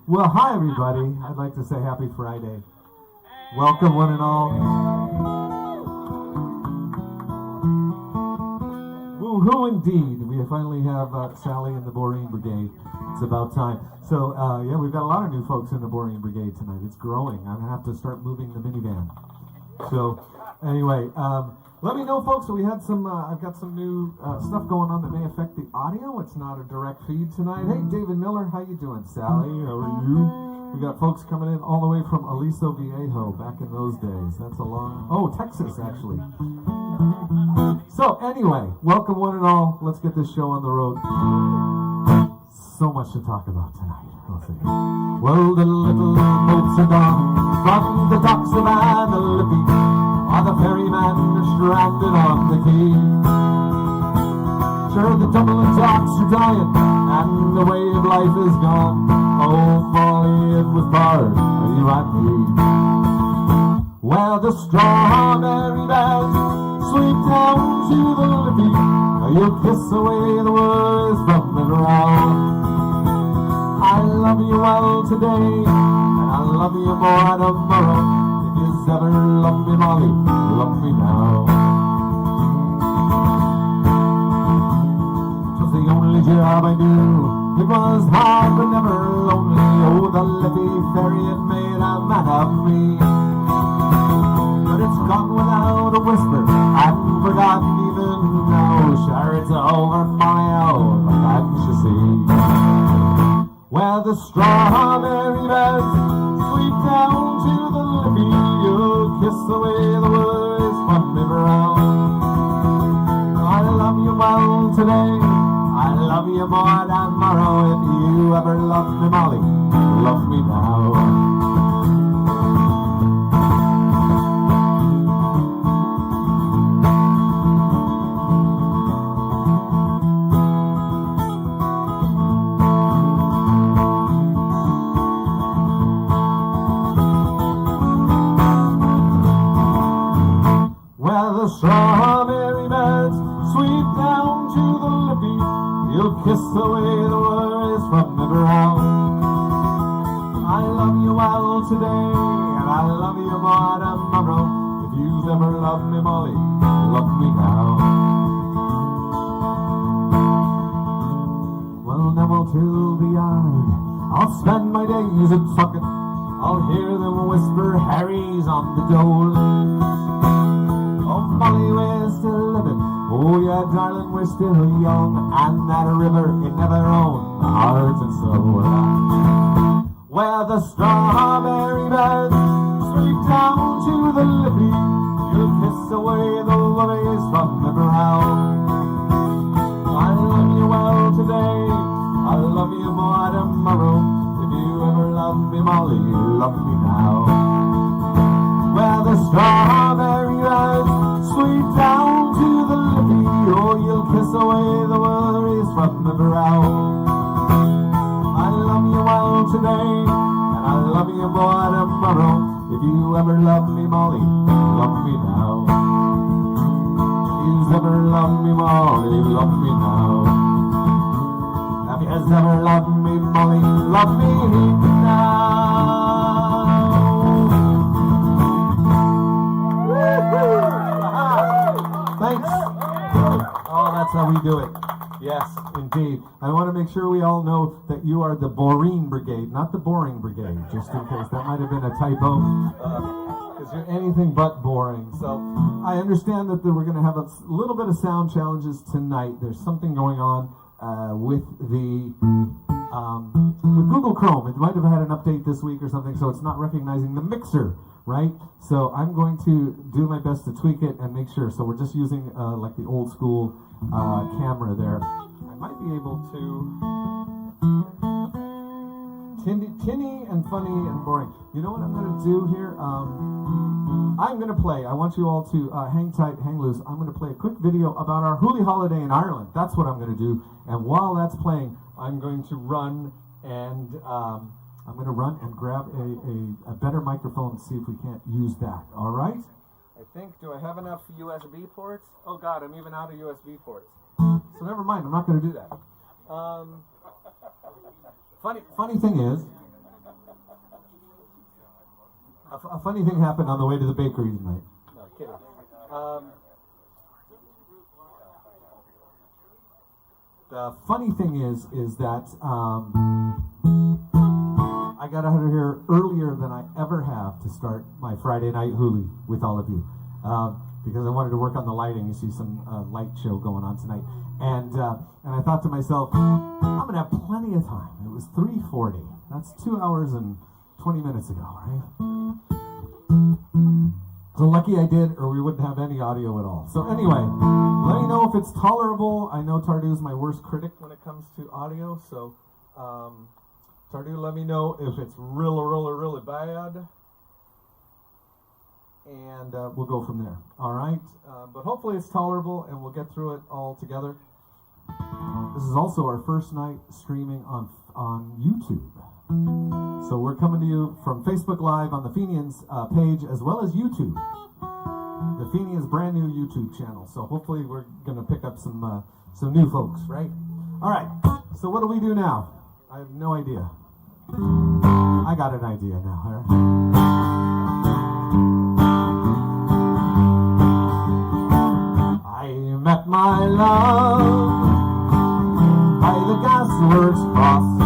Well, hi everybody. I'd like to say happy Friday. Welcome one and all. Woo-hoo indeed. We finally have Sally in the Boreen Brigade. It's about time. So, yeah, we've got a lot of new folks in the Boreen Brigade tonight. It's growing. I'm going to have to start moving the minivan. So, anyway, let me know, folks. So we had some, I've got some new stuff going on that may affect the audio. It's not a direct feed tonight. Hey, David Miller, how you doing? Sally, how are you? We got folks coming in all the way from Aliso Viejo back in those days. That's a long, Texas, actually. So, anyway, welcome one and all. Let's get this show on the road. So much to talk about tonight. Let's see. Well, the little boats are gone from the docks of Annalippi. Are the ferryman stranded on the quay? Sure, the Dublin docks are dying, and the way of life is gone. Oh, folly, it was barred, you and me. Well, the strawberry bells sweep down to the Liffey. You'll kiss away the worries from the ground. I love you well today, and I'll love you more tomorrow. If you ever love me, Molly, love me now. It was the only job I knew. It was hard but never lonely. Oh, the Liffey ferry had made a man of me. But it's gone without a whisper, and forgotten even now. Sure, it's over, Molly, oh, can't you see? Well, the strawberry beds sweep down to the Liffey. You'll kiss away the worries from me brow. I love you well today, I love you more tomorrow. If you ever love me, Molly, love me now. The strawberry beds sweep down to the Liffey. You'll kiss away the worries from the ground. I love you well today, and I love you more tomorrow. If you've ever loved me, Molly, love me now. Well, now I'll till the yard. I'll spend my days at fucking. I'll hear them whisper, Harry's on the dole. Oh, Molly, we're still living. Oh, yeah, darling, we're still young. And that river, it never owned heart and soul. Where the strawberry beds sweep down to the Liffey. You'll kiss away the worries from the ground. I love you well today, I love you more tomorrow. If you ever love me, Molly, love me now. Where the strawberry beds sweep down to the Liffey. Oh, you'll kiss away the worries from the brow. I love you well today, and I love you more tomorrow. If you ever love me, Molly, love me now. If you've ever loved me, Molly, love me now. If you've ever loved me, Molly, love me now. Thanks. Oh, that's how we do it. Yes, indeed. I want to make sure we all know that you are the Boreen Brigade, not the Boring Brigade, just in case. That might have been a typo, because you're anything but boring. So I understand that we're going to have a little bit of sound challenges tonight. There's something going on with the with Google Chrome. It might have had an update this week or something, so it's not recognizing the mixer. Right? So I'm going to do my best to tweak it and make sure. So we're just using like the old school camera there. I might be able to tinny and funny and boring. You know what I'm going to do here? I'm going to play. I want you all to hang tight, hang loose. I'm going to play a quick video about our Hooley holiday in Ireland. That's what I'm going to do. And while that's playing, I'm going to run and grab a better microphone and see if we can't use that. All right? I think, do I have enough USB ports? Oh, God, I'm even out of USB ports. So never mind, I'm not going to do that. Funny thing is, A funny thing happened on the way to the bakery tonight. No, kidding. The funny thing is that I got out of here earlier than I ever have to start my Friday night Hooley with all of you, because I wanted to work on the lighting. You see some light show going on tonight, and I thought to myself, I'm gonna have plenty of time. It was 3:40. That's 2 hours and 20 minutes ago, right? So lucky I did, or we wouldn't have any audio at all. So anyway, let me know if it's tolerable. I know Tardu's my worst critic when it comes to audio, so Tardu, let me know if it's really bad, and we'll go from there. All right, but hopefully it's tolerable, and we'll get through it all together. This is also our first night streaming on YouTube. So we're coming to you from Facebook Live on the Fenians page, as well as YouTube. The Fenians' brand new YouTube channel. So hopefully we're going to pick up some new folks, right? All right. So what do we do now? I have no idea. I got an idea now. All right? I met my love by the gasworks cross.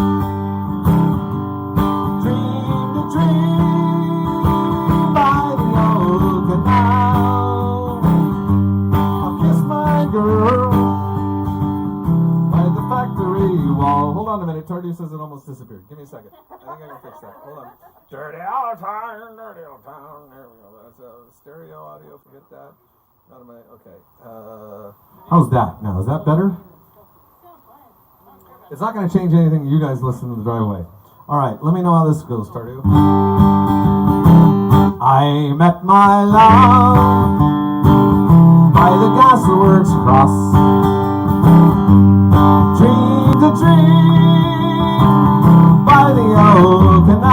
Hold on a minute. Tardy says it almost disappeared. Give me a second. I think I can fix that. Hold on. Dirty old town, dirty old town. There we go. That's stereo audio. Forget that. Okay. How's that now? Is that better? It's not going to change anything. You guys listen to the driveway. All right. Let me know how this goes, Tardy. I met my love by the gasworks cross. Dream to dream by the old canal.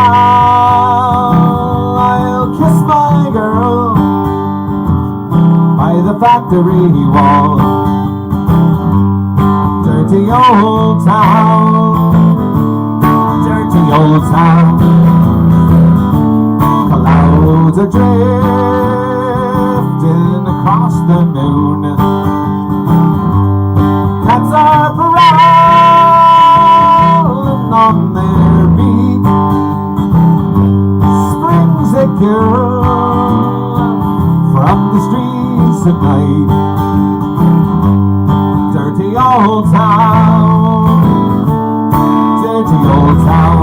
I'll kiss my girl by the factory wall. Dirty old town, dirty old town. Clouds are drifting across the moon. Cats are prowling on their beat. Spring's a girl from the streets at night. Dirty old town, dirty old town.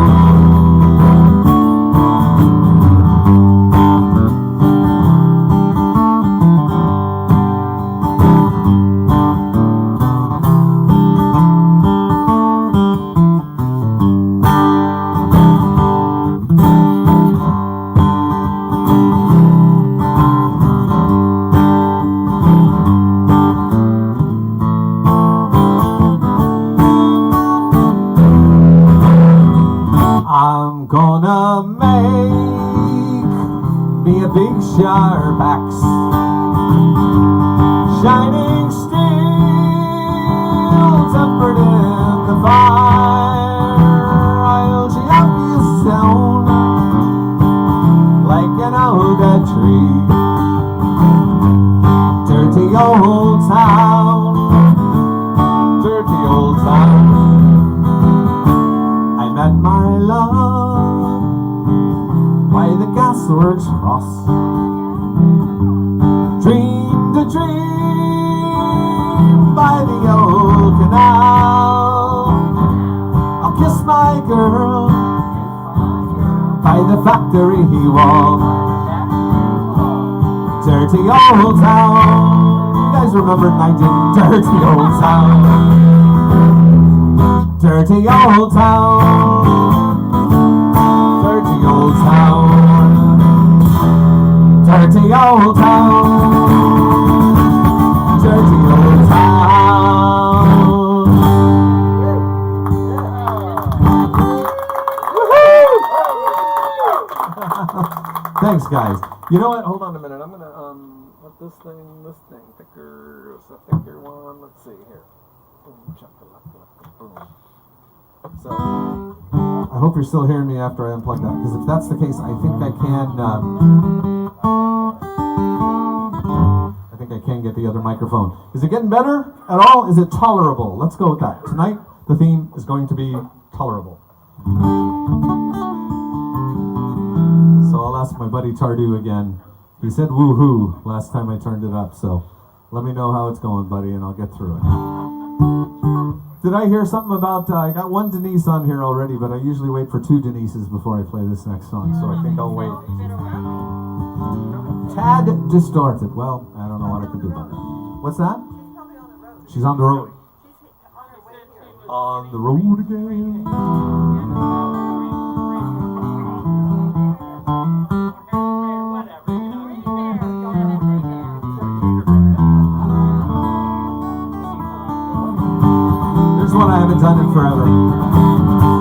Gonna make me a big sharp axe, shining steel tempered in the fire. I'll chop you down like an agat tree. Dirty old town, dirty old town. I met my love by the gasworks cross. Dream to dream by the old canal. I'll kiss my girl by the factory wall. Dirty old town. You guys remember 19? Dirty old town. Dirty old town. Dirty old town. Dirty old town. Dirty old town. Woohoo! Thanks, guys. You know what? Hold on a minute. I'm gonna let this thing thicker. It's a thicker one. Let's see here. Boom, chakalaka, boom. So. I hope you're still hearing me after I unplug that, because if that's the case, I think I can get the other microphone. Is it getting better at all? Is it tolerable? Let's go with that. Tonight, the theme is going to be tolerable. So I'll ask my buddy Tardu again. He said woohoo last time I turned it up, so let me know how it's going, buddy, and I'll get through it. Did I hear something about, I got one Denise on here already, but I usually wait for 2 Denises before I play this next song, so I think I'll wait. Tad distorted. Well, I don't know what I can do about that. What's that? She's on the road. On the road again. One I haven't done in forever.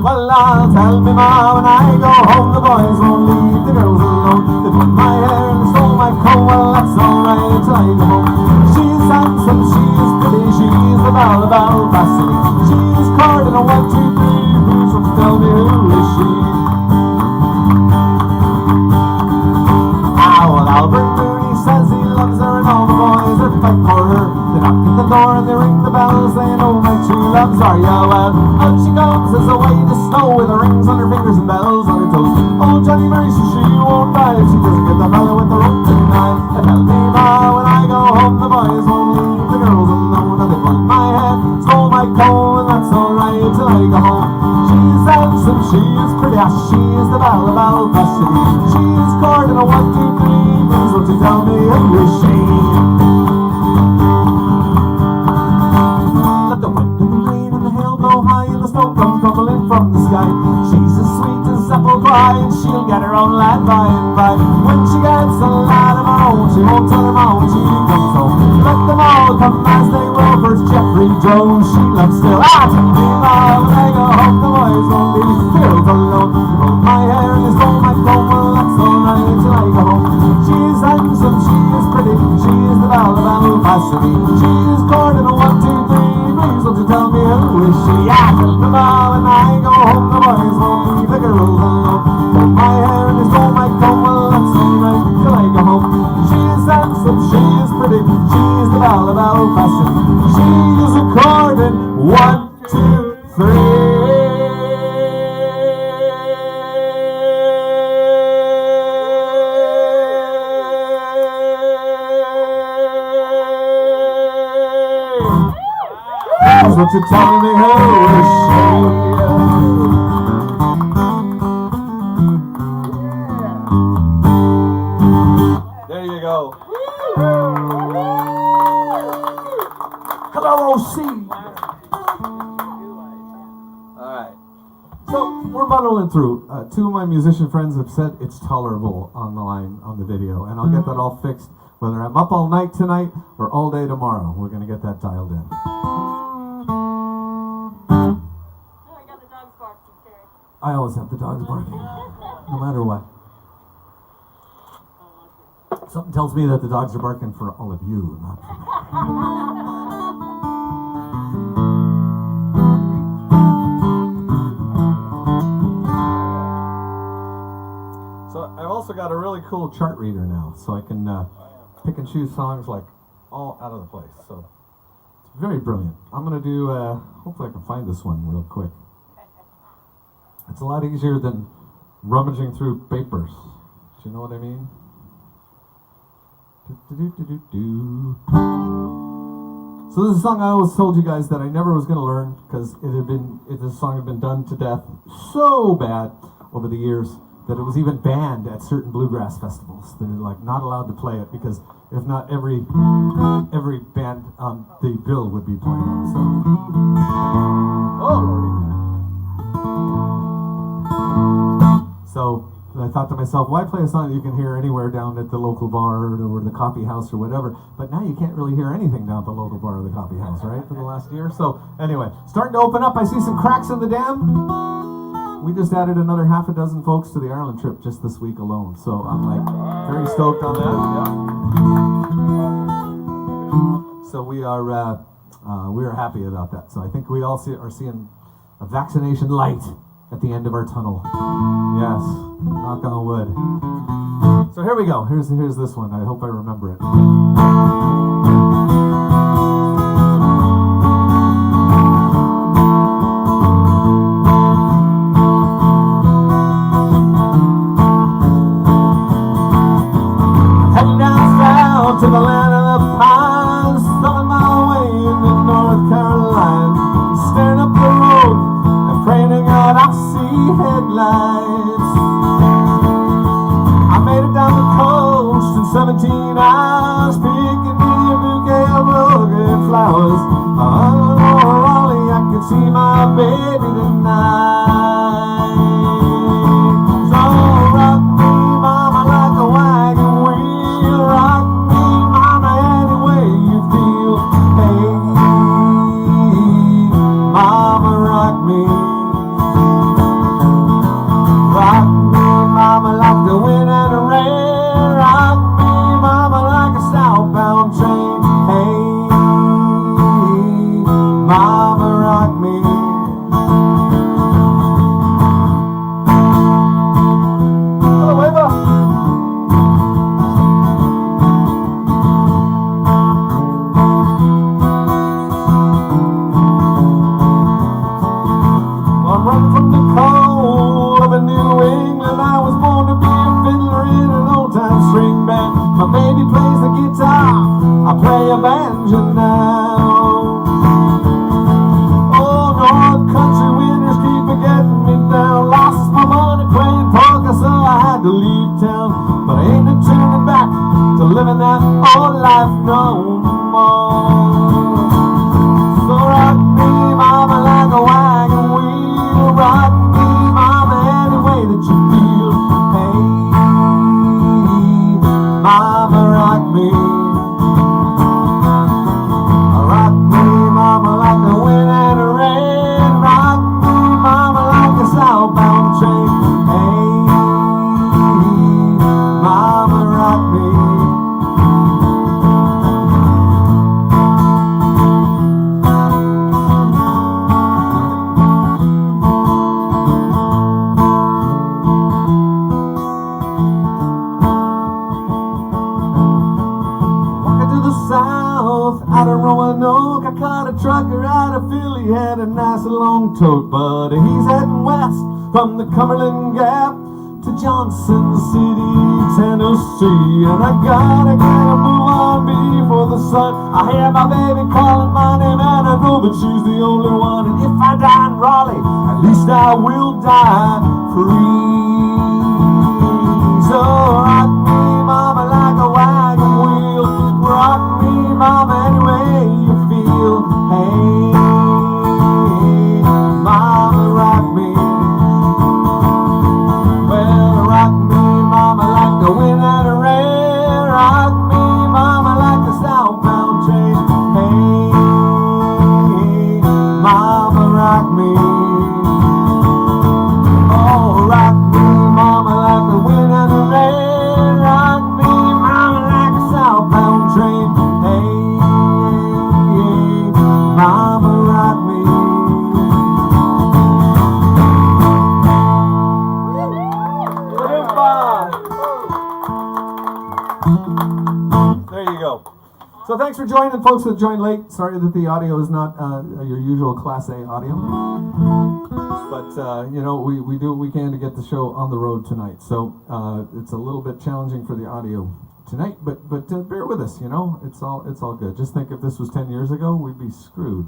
Well, I'll tell me ma, when I go home, the boys won't leave the girls alone. They put my hair and they stole my coat. Well, that's alright till I go home. She's handsome, she's pretty, she's the belle of Albacity. She's card in a 1, 2, 3. Who's to tell me who is she? Ah, well, Albert Mooney says he loves her, and all the boys that fight for her. They knock at the door and they ring the bells. They know my true loves are ya. Well, out she comes as a white as snow, with her rings on her fingers and bells on her toes. Oh, Johnny Murray says she won't die if she doesn't get the fella with the rope tonight. And tell me ma, when I go home, the boys won't leave the girls alone. And they pull my hair, stole my coat, and that's alright till I go home. She's handsome, she's pretty, she is the belle of Albacity. She's card in a 1, 2, 3. Please won't you tell me who is she? Let the wind and the rain and the hail blow high, and the snow come tumbling from the sky. She's as sweet as apple pie, and she'll get her own lad by and by. When she gets a lad of her own, she won't tell him how when she comes home. Let them all come as they will. First Jeffrey Jones, she loves still. Ah, tell me ma, when I go home, the boys won't leave the girls alone. They pull my hair and they stole my coat. Well, that's alright till I go home. She's handsome, she is pretty, she is the belle of Albacity. She is card in a 1, 2, 3. Please won't you tell me who is she? Yeah, tell me ma, when I go home, the boys won't leave the girls alone. Pull my hair and they stole my coat. Well, that's alright till I go home. She is handsome, she is pretty, she is the belle of Albacity. She is a card in 1, 2, 3. Won't you tell me who is she? There you go. Hello, OC. Alright. So, we're muddling through. 2 of my musician friends have said it's tolerable on the line on the video, and I'll get that all fixed. Whether I'm up all night tonight or all day tomorrow, we're going to get that dialed in. I always have the dogs barking, no matter what. Something tells me that the dogs are barking for all of you, not for me. So I've also got a really cool chart reader now, so I can pick and choose songs like all out of the place. So it's very brilliant. I'm gonna do. Hopefully, I can find this one real quick. It's a lot easier than rummaging through papers. Do you know what I mean? So this is a song I always told you guys that I never was going to learn because this song had been done to death so bad over the years that it was even banned at certain bluegrass festivals. They're like not allowed to play it because if not, every band on the bill would be playing it. So, oh lordy. So I thought to myself, why play a song that you can hear anywhere down at the local bar or the coffee house or whatever? But now you can't really hear anything down at the local bar or the coffee house, right? For the last year. So anyway, starting to open up. I see some cracks in the dam. We just added another 6 folks to the Ireland trip just this week alone. So I'm like very stoked on that. Yeah. So we are happy about that. So I think we all are seeing a vaccination light at the end of our tunnel. Yes, knock on wood. So here we go. Here's this one. I hope I remember it. Heading down south to the land of the pines, on my way into North Carolina, staring up the road and praying to God I see headlights. I made it down the coast in 17 hours, picking me a bouquet of rugged flowers. Over Raleigh, I can see my baby tonight. So rock me, mama, like a wagon wheel. Rock me, mama, any way you feel. Hey, mama, rock me. Rock me, mama, like the wind and the rain. Rock me, mama, like a southbound train. Hey, mama, rock me. Hello, Eva. I'm running from the cold of a New England. I was born to be a fiddler in an old-time string band. My baby plays the guitar, I play a banjo now. Oh, North Country winters keep getting me down. Lost my money playing polka, so I had to leave town. But I ain't no turning back to living that old life no more. So rock me, mama, like a wagon wheel. Rock me, mama, any way that you feel. Hey, mama, rock me. Rock me, mama, like the wind and the rain. Rock me, mama, like a southbound train. Hey, mama, rock me. Walking to the south, out of Roanoke, I caught a trucker out of Philly, had a nice long tote, but he's heading west from the Cumberland Gap to Johnson City, Tennessee. And I gotta get a move on before the sun. I hear my baby calling my name, and I know that she's the only one. And if I die in Raleigh, at least I will die free. So rock me, mama, like a wagon wheel. Rock me, mama, any way you feel. Hey, mama, rock me. Well, rock me, mama, like the wind and the rain. Rock me, mama, like the southbound train. Hey, mama, rock me. Oh, rock me, mama, like the wind and the rain. Rock me, mama, like a southbound train. Hey, mama, rock me. There you go. So thanks for joining, folks that joined late. Sorry that the audio is not your usual Class A audio. But, you know, we do what we can to get the show on the road tonight. So it's a little bit challenging for the audio tonight, but bear with us, you know. It's all good. Just think if this was 10 years ago, we'd be screwed.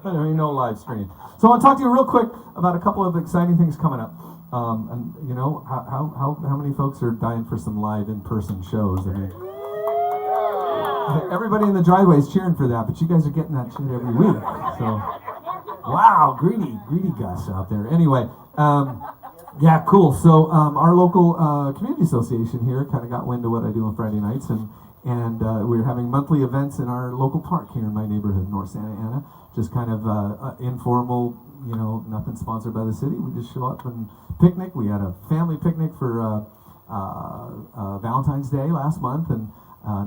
There ain't no live stream. So I want to talk to you real quick about a couple of exciting things coming up. And, you know, how many folks are dying for some live in-person shows? I mean, everybody in the driveway is cheering for that, but you guys are getting that shit every week. So, wow, greedy guys out there. Anyway, yeah, cool. So our local community association here kind of got wind of what I do on Friday nights, and we're having monthly events in our local park here in my neighborhood, North Santa Ana. Just kind of informal, you know, nothing sponsored by the city. We just show up and picnic. We had a family picnic for Valentine's Day last month, and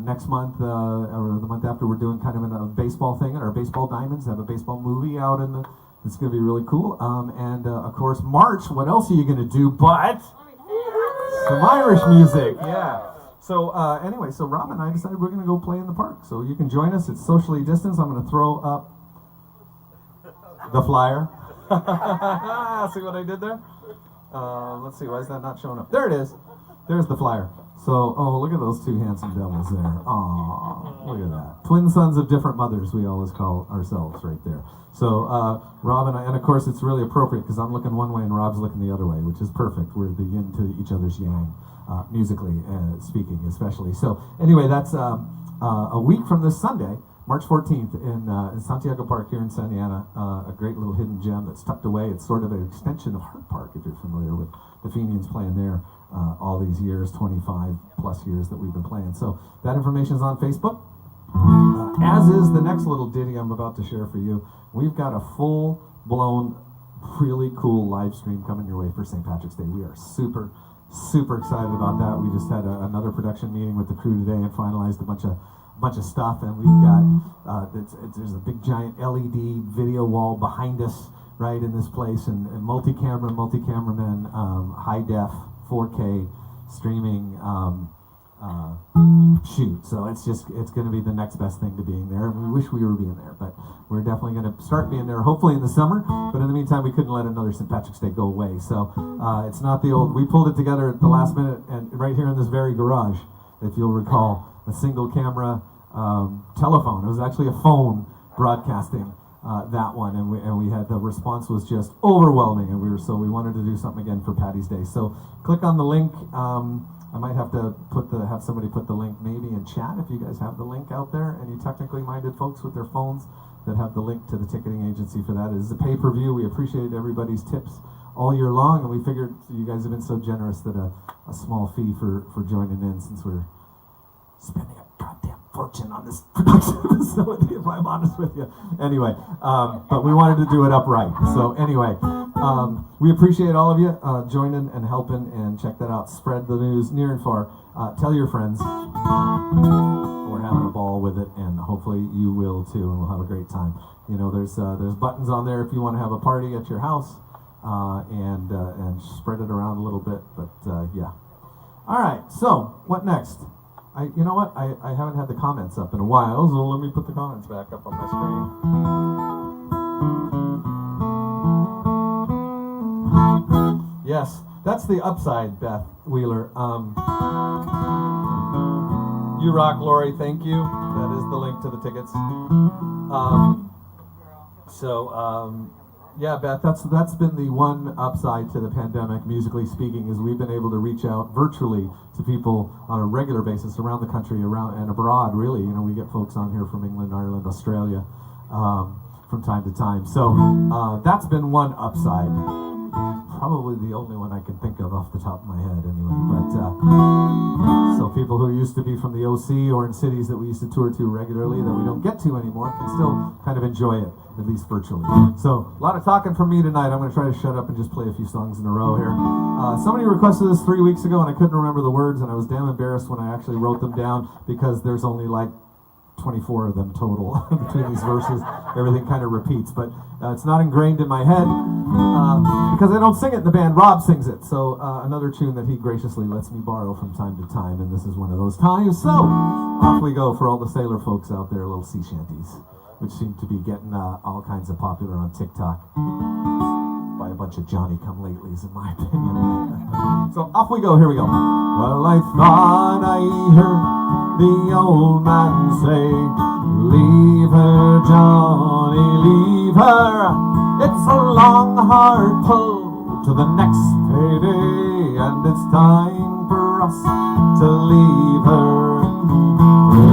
next month or the month after, we're doing kind of a baseball thing at our baseball diamonds. Have a baseball movie out in the It's going to be really cool. And of course, March, what else are you going to do but some Irish music? Yeah. So anyway, so Rob and I decided we're going to go play in the park. So you can join us. It's socially distanced. I'm going to throw up the flyer. See what I did there? Let's see, why is that not showing up? There it is. There's the flyer. So, oh, look at those two handsome devils there. Aw, look at that. Twin sons of different mothers, we always call ourselves right there. So, Rob and I, and of course it's really appropriate because I'm looking one way and Rob's looking the other way, which is perfect. We're the yin to each other's yang, musically speaking especially. So, anyway, that's a week from this Sunday, March 14th in Santiago Park here in Santa Ana, a great little hidden gem that's tucked away. It's sort of an extension of Hart Park, if you're familiar with the Fenians playing there all these years, 25 plus years that we've been playing. So that information is on Facebook, as is the next little ditty I'm about to share for you. We've got a full-blown, really cool live stream coming your way for St. Patrick's Day. We are super excited about that. We just had another production meeting with the crew today and finalized a bunch of stuff, and we've got there's a big giant LED video wall behind us right in this place, and multi-cameramen, high def 4K streaming shoot. So it's going to be the next best thing to being there. We wish we were being there, but we're definitely going to start being there hopefully in the summer. But in the meantime, we couldn't let another St. Patrick's Day go away. So it's not the old, we pulled it together at the last minute and right here in this very garage, if you'll recall, a single camera telephone. It was actually a phone broadcasting that one, and we had, the response was just overwhelming, and we wanted to do something again for Patty's Day. So click on the link. I might have to have somebody put the link maybe in chat if you guys have the link out there. Any technically minded folks with their phones that have the link to the ticketing agency for that. It is a pay-per-view. We appreciate everybody's tips all year long, and we figured you guys have been so generous that a small fee for joining in, since we're spending a goddamn fortune on this production facility, if I'm honest with you. Anyway, but we wanted to do it upright. So anyway, we appreciate all of you joining and helping, and check that out. Spread the news near and far. Tell your friends. We're having a ball with it, and hopefully you will too, and we'll have a great time. You know, there's buttons on there if you want to have a party at your house, and spread it around a little bit. But yeah. All right. So what next? You know what? I haven't had the comments up in a while, so let me put the comments back up on my screen. Yes, that's the upside, Beth Wheeler. You rock, Lori. Thank you. That is the link to the tickets. Yeah, Beth, that's been the one upside to the pandemic, musically speaking, is we've been able to reach out virtually to people on a regular basis around the country, around and abroad, really. You know, we get folks on here from England, Ireland, Australia, from time to time. So that's been one upside. Probably the only one I can think of off the top of my head, anyway. But so people who used to be from the OC or in cities that we used to tour to regularly that we don't get to anymore can still kind of enjoy it, at least virtually. So a lot of talking from me tonight. I'm going to try to shut up and just play a few songs in a row here. Somebody requested this 3 weeks ago, and I couldn't remember the words, and I was damn embarrassed when I actually wrote them down, because there's only like 24 of them total between these verses. Everything kind of repeats, but it's not ingrained in my head because I don't sing it in the band. Rob sings it. So another tune that he graciously lets me borrow from time to time, and this is one of those times. So off we go for all the sailor folks out there, little sea shanties, which seem to be getting all kinds of popular on TikTok by a bunch of Johnny-come-latelys, in my opinion. So off we go. Here we go. Well, I thought I heard the old man say, "Leave her, Johnny, leave her. It's a long, hard pull to the next payday, and it's time for us to leave her.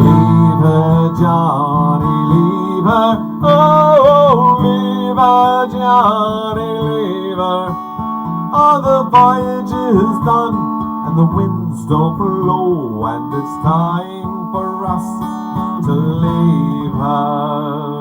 Leave her, Johnny, leave her. Oh, leave her, Johnny, leave her. Oh, the voyage is done, and the winds don't blow, and it's time for us to leave her."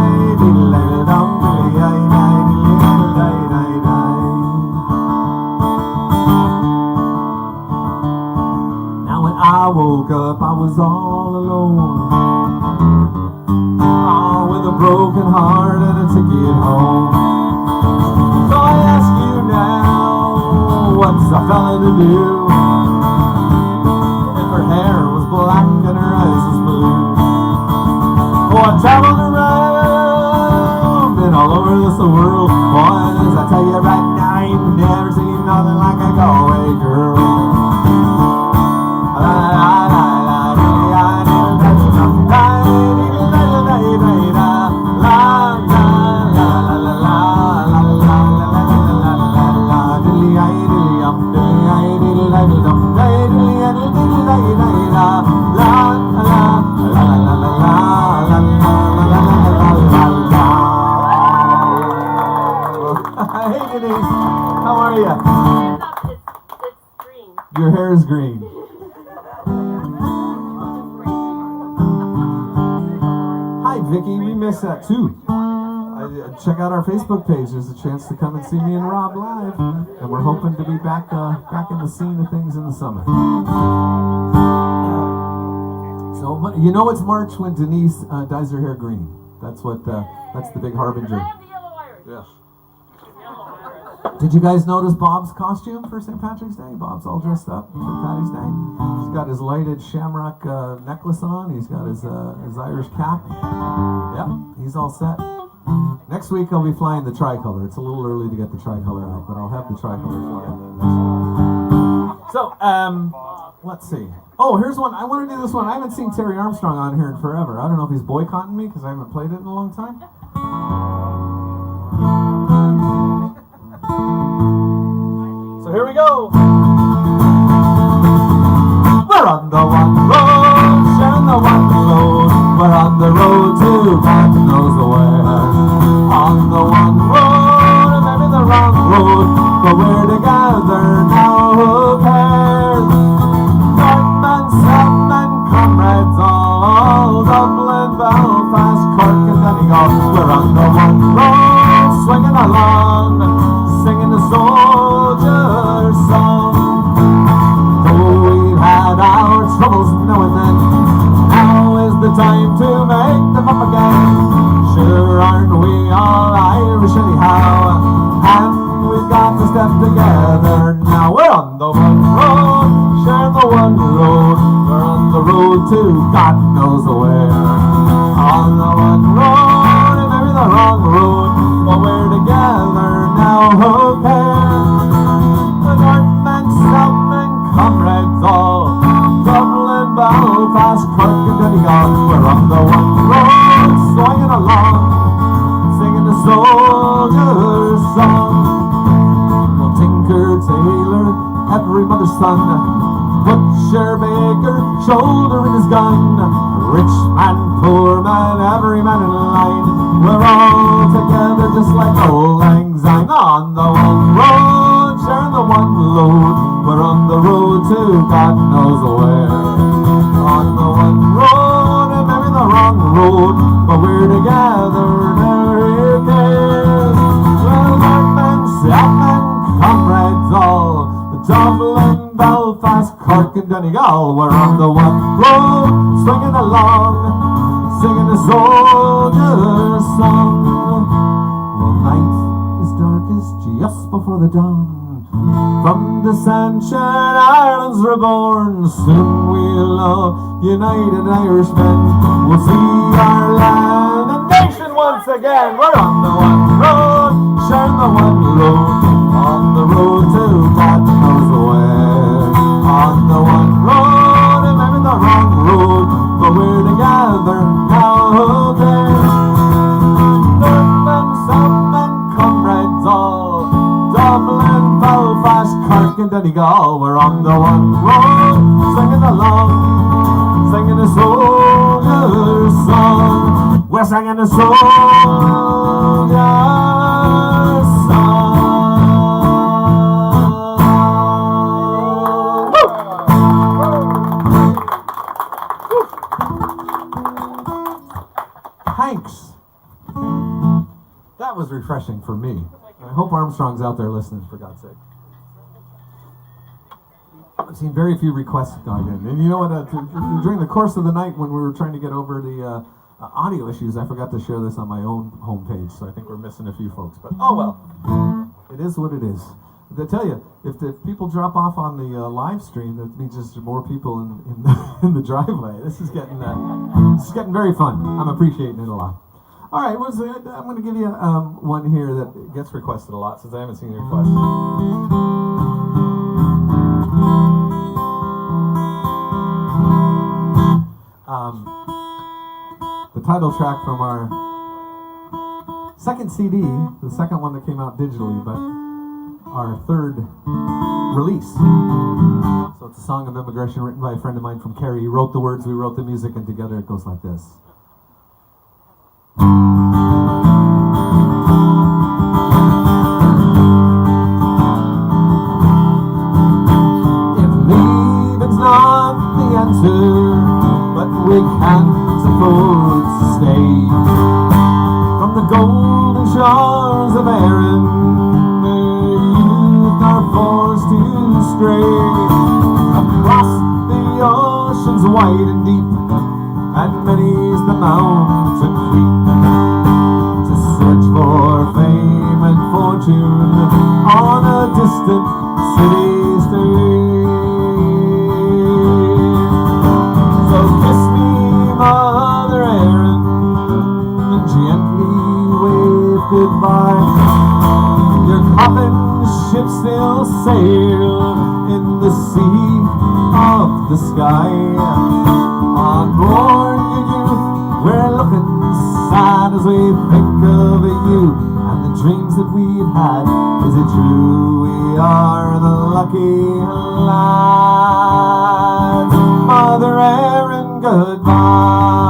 ticket home. So I ask you now, what's a fella to do if her hair was black and her eyes was blue? Oh, I traveled around and all over this world, boys, I tell you right now, I ain't never seen nothing like a Galway girl. Hey Denise, how are you? It's green. Your hair is green. Hi Vicky, we missed that too. Check out our Facebook page. There's a chance to come and see me and Rob live, and we're hoping to be back in the scene of things in the summer. So you know it's March when Denise dyes her hair green. That's the big harbinger. I have the yellow iris. Yeah. Did you guys notice Bob's costume for St. Patrick's Day? Bob's all dressed up for Paddy's Day. He's got his lighted shamrock necklace on. He's got his Irish cap. Yep, he's all set. Next week I'll be flying the tricolor. It's a little early to get the tricolor out, but I'll have the tricolor flying next week. So, let's see. Oh, here's one. I want to do this one. I haven't seen Terry Armstrong on here in forever. I don't know if he's boycotting me because I haven't played it in a long time. So here we go. We're on the one road, sharing the one load. We're on the road to God knows where. On the one road, and maybe the wrong road, but we're together now. Who cares? Northman, Southman, comrades all, Dublin, Belfast, Cork, and Donegal. We're on the one road, swinging along, singing the soldier's song. Though we've had our troubles now and then, now is the time to make them up again. Sure aren't we all Irish anyhow, and we've got to step together now. We're on the one road, sharing the one road. We're on the road to God knows where. On the one road, and maybe the wrong road, but we're together now. Who cares? The Northmen, Southmen, comrades all, Dublin, Belfast, Cork, and Donegal. We're on the one road, swinging along, singing the soldier's song. Well, tinker, tailor, every mother's son, butcher, baker, shouldering his gun, rich man, poor man, every man in line. We're all together just like old lang syne. On the one road, sharing the one load. We're on the road to God knows where. On the one road, and maybe the wrong road, but we're together now. Who cares? Well, Northmen, Southmen, comrades all, Dublin, Belfast, Cork, and Donegal. We're on the one road, swinging along, singing a soldier's song. Well, night is darkest just before the dawn. From dissension, Ireland's reborn. Soon we'll all united Irishmen. We'll see our land and nation once again. We're on the one road, sharing the one road. On the road to God knows where. On the one road, and maybe the wrong road, but we're together now. Who cares? Northmen, Southmen, comrades all, Dublin, Belfast, Cork, and Donegal. We're on the one road, singing along, singing a soldier's song. We're singing a soldier's song. Thanks. That was refreshing for me. I hope Armstrong's out there listening, for God's sake. I've seen very few requests going in. And you know what? During the course of the night when we were trying to get over the audio issues. I forgot to share this on my own homepage, so I think we're missing a few folks. But oh well, it is what it is. I tell you, if the people drop off on the live stream, that means just more people in in the driveway. This is getting very fun. I'm appreciating it a lot. All right, I'm going to give you one here that gets requested a lot since I haven't seen the request. The title track from our second CD, the second one that came out digitally, but our third release. So it's a song of immigration written by a friend of mine from Kerry. He wrote the words, we wrote the music, and together it goes like this. If leaving's not the answer, but we can't afford to stay from the golden shores of Erin, the youth are forced to stray across the oceans wide and deep, and many's the mountain creep to search for fame and fortune on a distant city street. So kiss me, Mother Erin, and gently wave goodbye. Your coffin ship still sail in the sea of the sky. On board, your youth, we're looking sad as we think of you and the dreams that we've had. Is it true we are the lucky lads? Mother Erin, goodbye.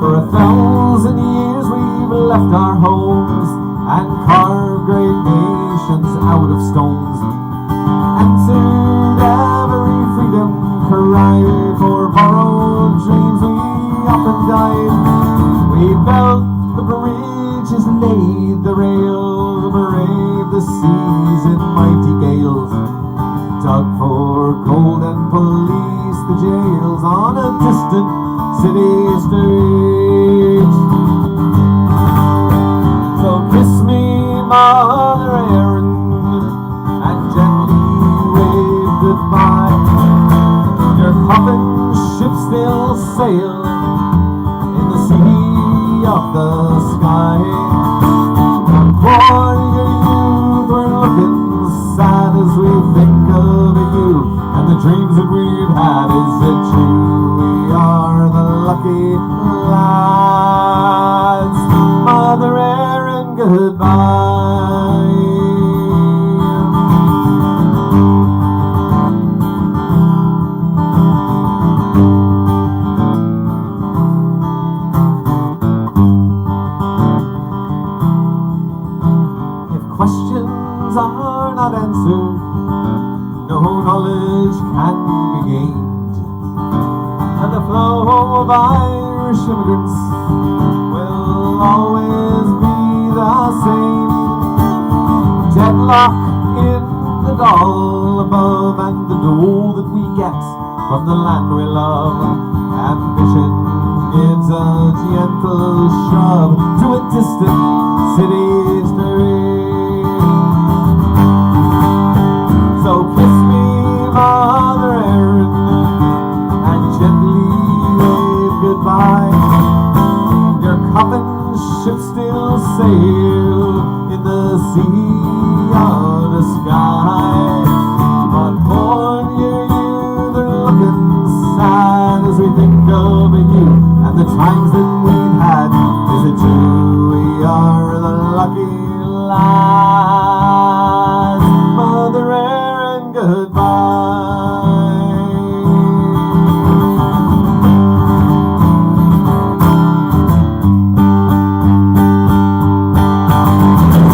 For 1,000 years we've left our homes and carved great nations out of stones, answered every freedom cry. For borrowed dreams we often died. We built the bridges, laid the rails, braved the seas in mighty gales, dug for gold and policed the jails on a distant city street. So kiss me, Mother Erin, and gently wave goodbye. Your coffin ship still sail in the sea of the sky. On board your youth, we're looking sad as we think of you and the dreams that we've had. Is it true we are the lucky lads? Mother Erin, goodbye. Questions are not answered, no knowledge can be gained, and the flow of Irish immigrants will always be the same. Deadlock in the doll above, and the dole that we get from the land we love. Ambition gives a gentle shove to a distant city street. So kiss me, Mother Erin, and gently wave goodbye. Your coffin ship still sail in the sea of the sky. On board your youth are looking sad as we think of you and the times that we've had. Is it true we are the lucky lads? Mother Erin, goodbye.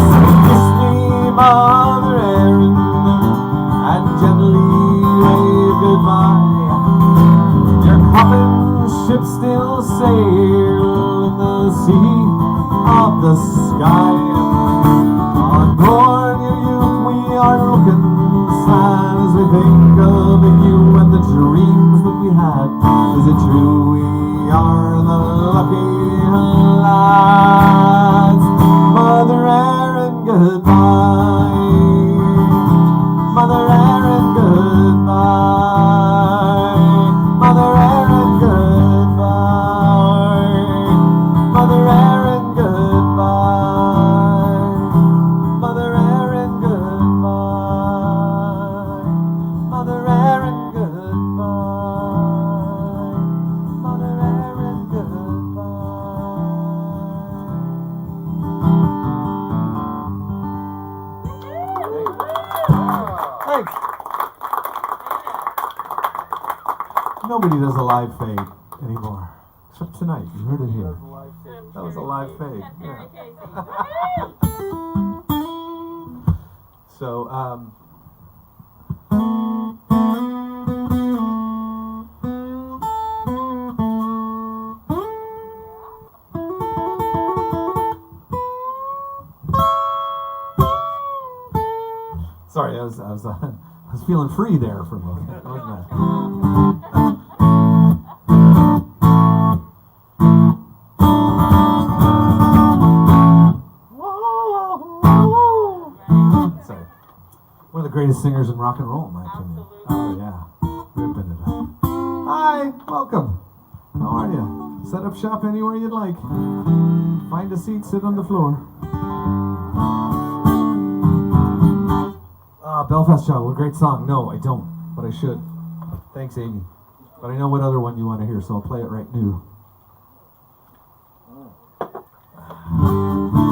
So kiss me, Mother Erin, and gently wave goodbye. Your coffin ship still sail in the sad as we think of you and the dreams that we had. Is it true we are the lucky lads? Mother Erin, goodbye. Mother Erin, goodbye. Mother Erin, goodbye. Mother Erin, goodbye. Mother Erin, goodbye. Mother Erin, goodbye. Mother Erin, goodbye. Thanks. Nobody does a live fade anymore. Except tonight. You heard it here. That was a live fade. Yeah. So, sorry, I was feeling free there for a moment, wasn't I? Sorry. One of the greatest singers in rock and roll, in my opinion. Oh yeah, ripping it up. Hi, welcome. How are you? Set up shop anywhere you'd like. Find a seat, sit on the floor. Belfast Child, what a great song. No, I don't, but I should. Thanks, Amy. But I know what other one you want to hear, so I'll play it right now.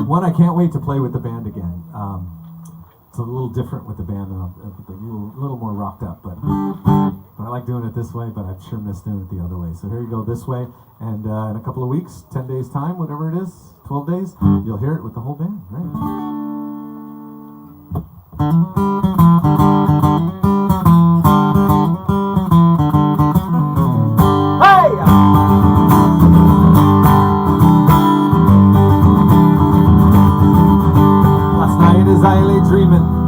One I can't wait to play with the band again. It's a little different with the band, a little more rocked up, but I like doing it this way, but I sure miss doing it the other way. So here you go, this way, and in a couple of weeks, 10 days time, whatever it is, 12 days, you'll hear it with the whole band, right?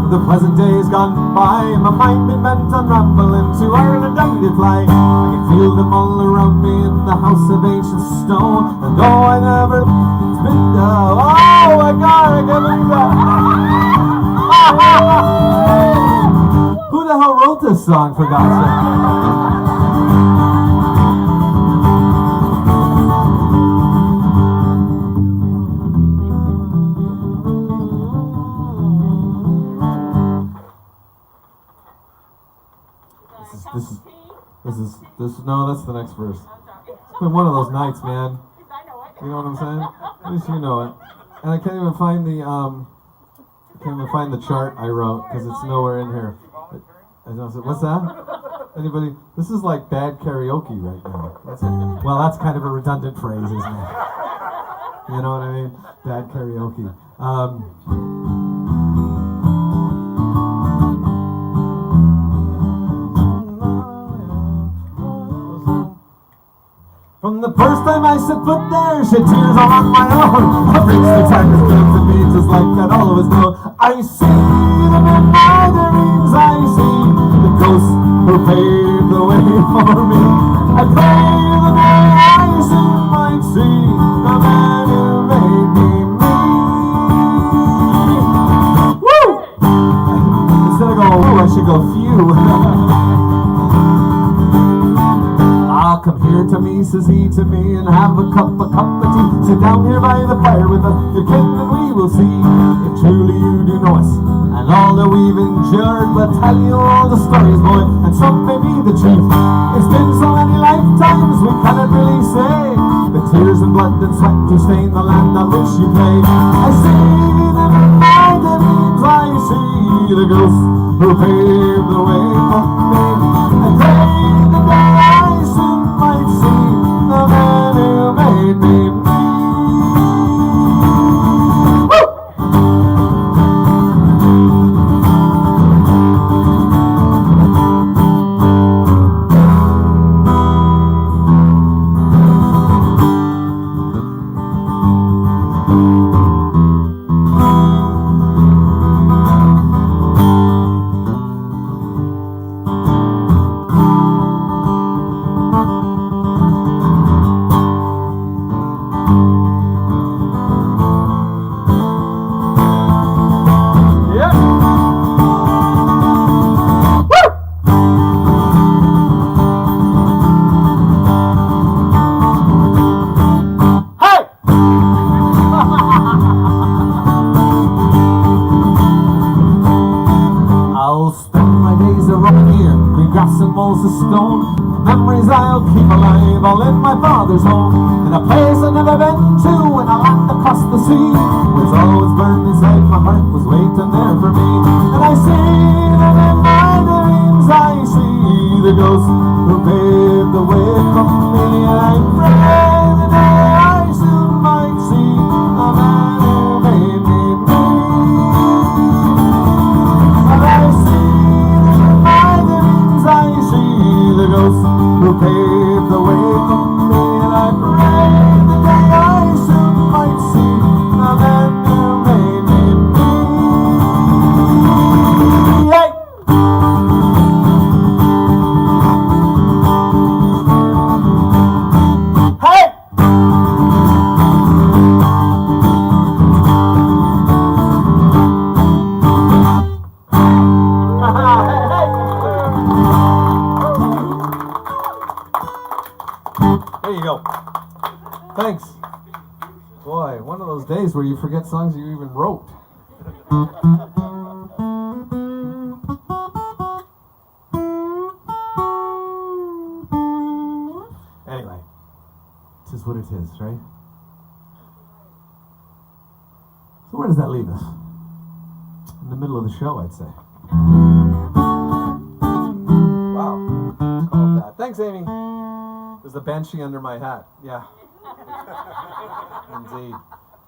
The pleasant days gone by, my mind been bent on rambling to Ireland I did fly. I can feel them all around me in the house of ancient stone, and though I never been down, oh my God, I can't believe that. Who the hell wrote this song, for God's sake? No, that's the next verse. It's been one of those nights, man. You know what I'm saying? At least you know it. And I can't even find the chart I wrote because it's nowhere in here. What's that? Anybody? This is like bad karaoke right now. Well, that's kind of a redundant phrase, isn't it? You know what I mean? Bad karaoke. From the first time I set foot there, shed tears all on my own. The brings the time has been to me just like that all of us know. I see them in my dreams, I see the ghosts who paved the way for me. I pray the day I soon might see the man who made me me. Woo! Instead of going woo, I should go phew. Come here to me, says he to me, and have a cup of tea. Sit down here by the fire with us, your kin, and we will see if truly you do know us, and all that we've endured. We'll tell you all the stories, boy, and some may be the truth. It's been so many lifetimes, we cannot really say the tears and blood and sweat to stain the land on which you play. I see them in my dreams, I see the ghosts who paved the way for me. I pray the day I soon might see the man who made me me. a stone. Memories I'll keep alive, all in my father's home, in a place I've never been to, in a land across the sea. It's always burned inside my heart, was waiting there for me. And I see that in my dreams I see the ghost who paved the way from me. And I pray the day I soon might see a man who made me me. And I see that in my dreams I see the ghost who paved the way from me. And I pray the day I soon might see a man who made me me. Hey! Hey! There you go. Thanks. Boy, one of those days where you forget songs you even wrote. Anyway, it is what it is, right? So where does that leave us? In the middle of the show, I'd say. Wow. Called that. Thanks, Amy. There's a banshee under my hat. Yeah. Indeed.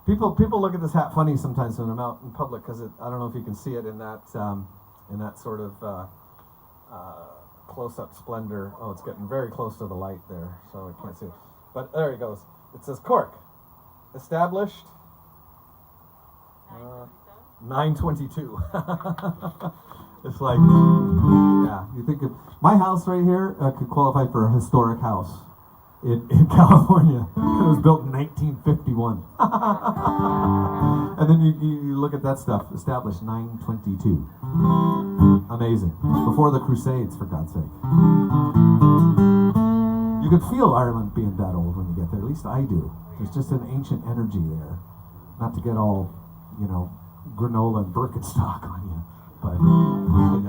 People look at this hat funny sometimes when I'm out in public because I don't know if you can see it in that sort of close-up splendor. Oh, it's getting very close to the light there, so I can't see it. But there it goes. It says Cork, established 922. It's like, yeah, you think of my house right here could qualify for a historic house in California. It was built in 1951. And then you look at that stuff, established 922. Amazing. Before the Crusades, for God's sake. You could feel Ireland being that old when you get there, at least I do. There's just an ancient energy there. Not to get all, granola and Birkenstock on you. But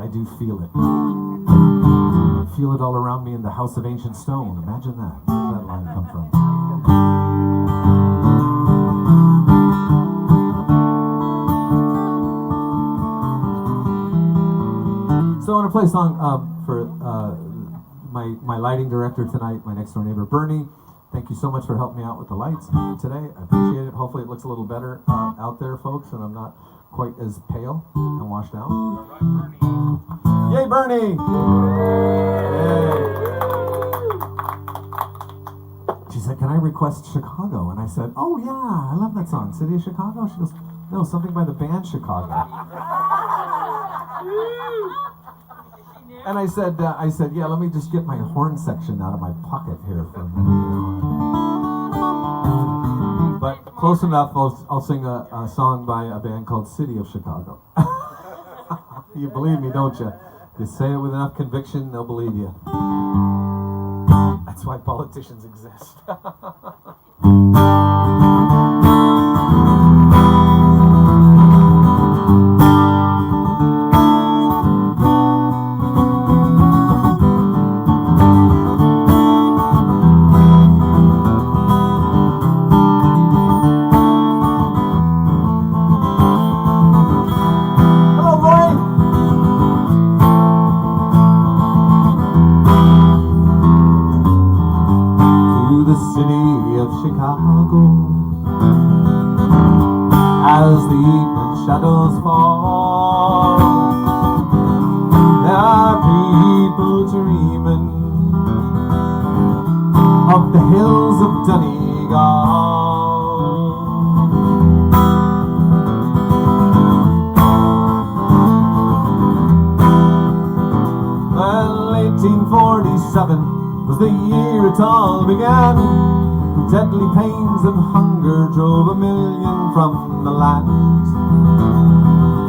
I do feel it. I feel it all around me in the House of Ancient Stone. Imagine that. Where did that line come from? So I want to play a song for my lighting director tonight, my next door neighbor Bernie. Thank you so much for helping me out with the lights today. I appreciate it. Hopefully it looks a little better out there, folks, and I'm not quite as pale and washed out. Yay, Bernie! Yay. She said, can I request Chicago? And I said, oh yeah, I love that song. City of Chicago? She goes, no, something by the band Chicago. And I said, yeah, let me just get my horn section out of my pocket here for a minute. But close enough, I'll sing a song by a band called City of Chicago. You believe me, don't you? You say it with enough conviction, they'll believe you. That's why politicians exist. As the evening shadows fall, there are people dreaming of the hills of Donegal. Well, 1847 was the year it all began. Deadly pains of hunger drove 1 million from the land.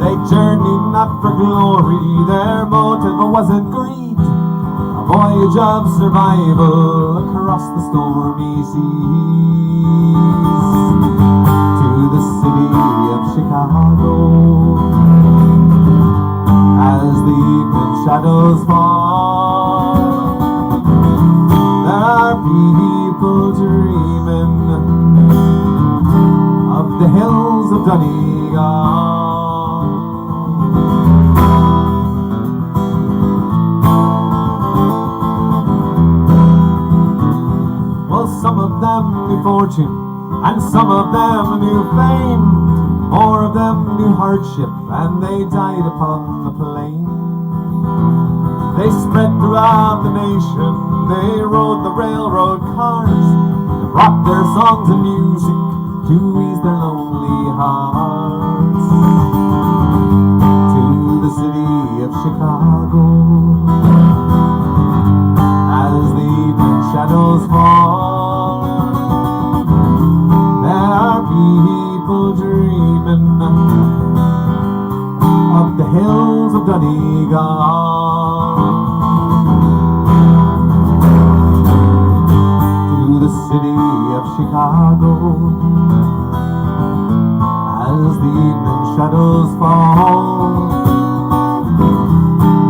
They journeyed not for glory, their motive wasn't greed. A voyage of survival across the stormy seas. To the city of Chicago, as the evening shadows fall, people dreaming of the hills of Donegal. Well, some of them knew fortune, and some of them knew fame. More of them knew hardship, and they died upon the plain. They spread throughout the nation, they rode the railroad cars, and brought their songs and music to ease their lonely hearts. To the city of Chicago, as the evening shadows fall, there are people dreaming of the hills of Donegal. To the city of Chicago, as the evening shadows fall,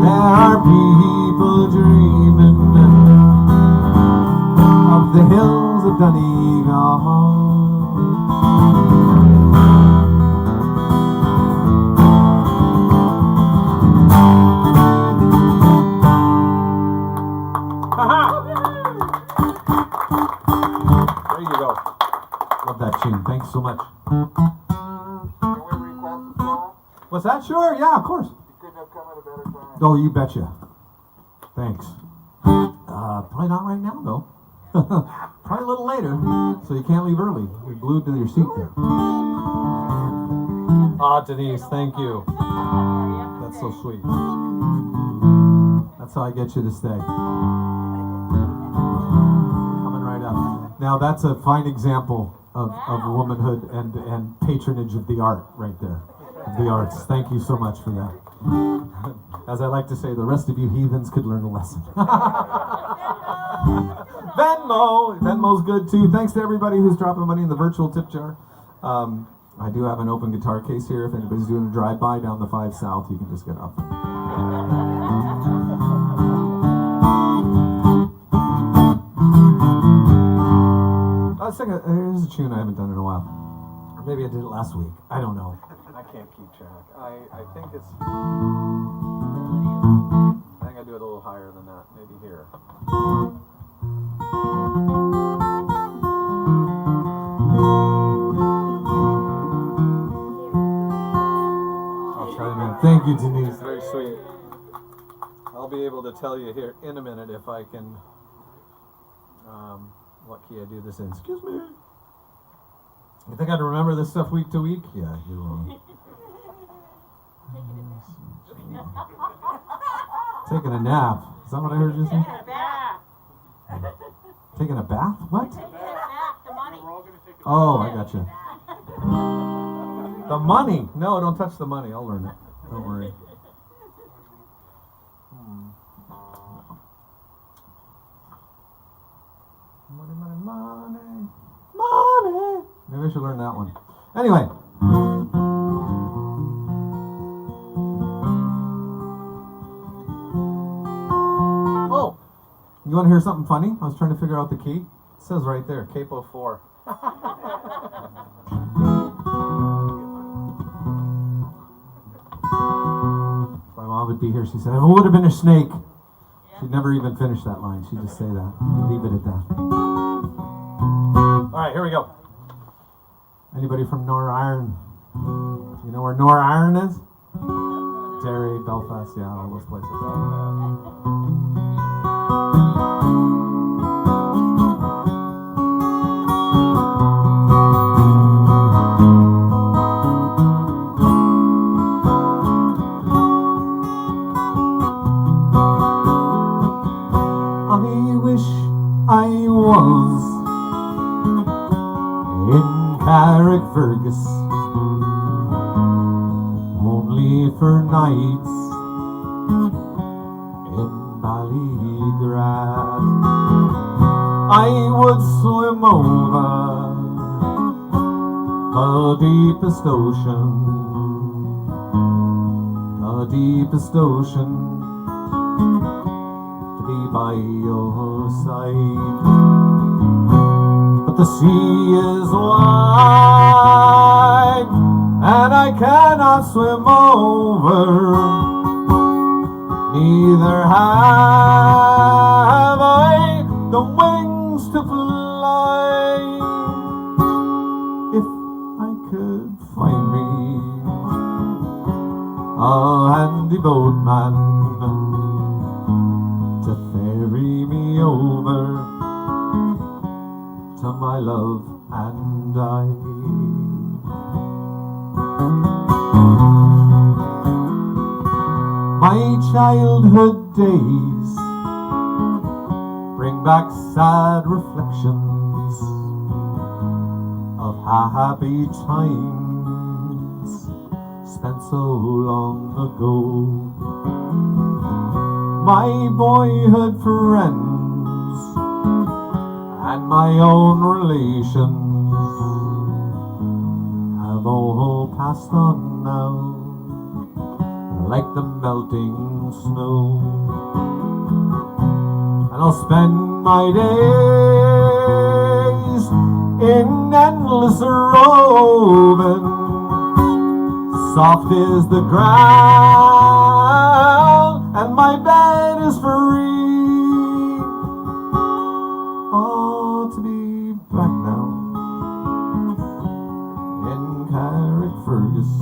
there are people dreaming of the hills of Donegal. There you go. Love that tune. Thanks so much. Can we request a song? What's that? Sure. Yeah, of course. You couldn't have come at a better time. Oh, you betcha. Thanks. Probably not right now, though. Probably a little later, so you can't leave early. You're glued to your seat there. Ah, Denise, thank you. That's so sweet. That's how I get you to stay. Coming right up. Now, that's a fine example of womanhood and patronage of the art right there. Of the arts. Thank you so much for that. As I like to say, the rest of you heathens could learn a lesson. Venmo's good too. Thanks to everybody who's dropping money in the virtual tip jar. I do have an open guitar case here. If anybody's doing a drive-by down the 5 South, you can just get up. I was thinking, here's a tune I haven't done in a while. Or maybe I did it last week. I don't know. I can't keep track. I think it's... I think I do it a little higher than that. Maybe here. I'll try to make... Thank you, Denise. Very sweet. I'll be able to tell you here in a minute if I can... what key I do this in. Excuse me. You think I'd remember this stuff week to week? Yeah, you will. Taking a nap. Is that what I heard you say? Taking a bath? What? Oh, I got you. The money. No, don't touch the money. I'll learn it. Don't worry. Money, money, money. Money. Maybe I should learn that one. Anyway. Oh, you want to hear something funny? I was trying to figure out the key. It says right there, capo 4. If my mom would be here, she said, if it would have been a snake. She'd never even finish that line. She'd just say that. Leave it at that. All right, here we go. Anybody from Nor-Iron? You know where Nor-Iron is? Derry, Belfast, yeah, all those places. I wish I was in Carrickfergus only for nights in Ballygrad. I would swim over the deepest ocean, to be by your side. but the sea is wide, and I cannot swim over. Neither have I the wings to fly. If I could find me a handy boatman to ferry me over to my love and I. My childhood days bring back sad reflections of happy times spent so long ago. My boyhood friends and my own relations have all passed on now, like the melting snow. And I'll spend my days in endless roving. Soft is the ground and my bed is free. Oh, to be back now in Carrickfergus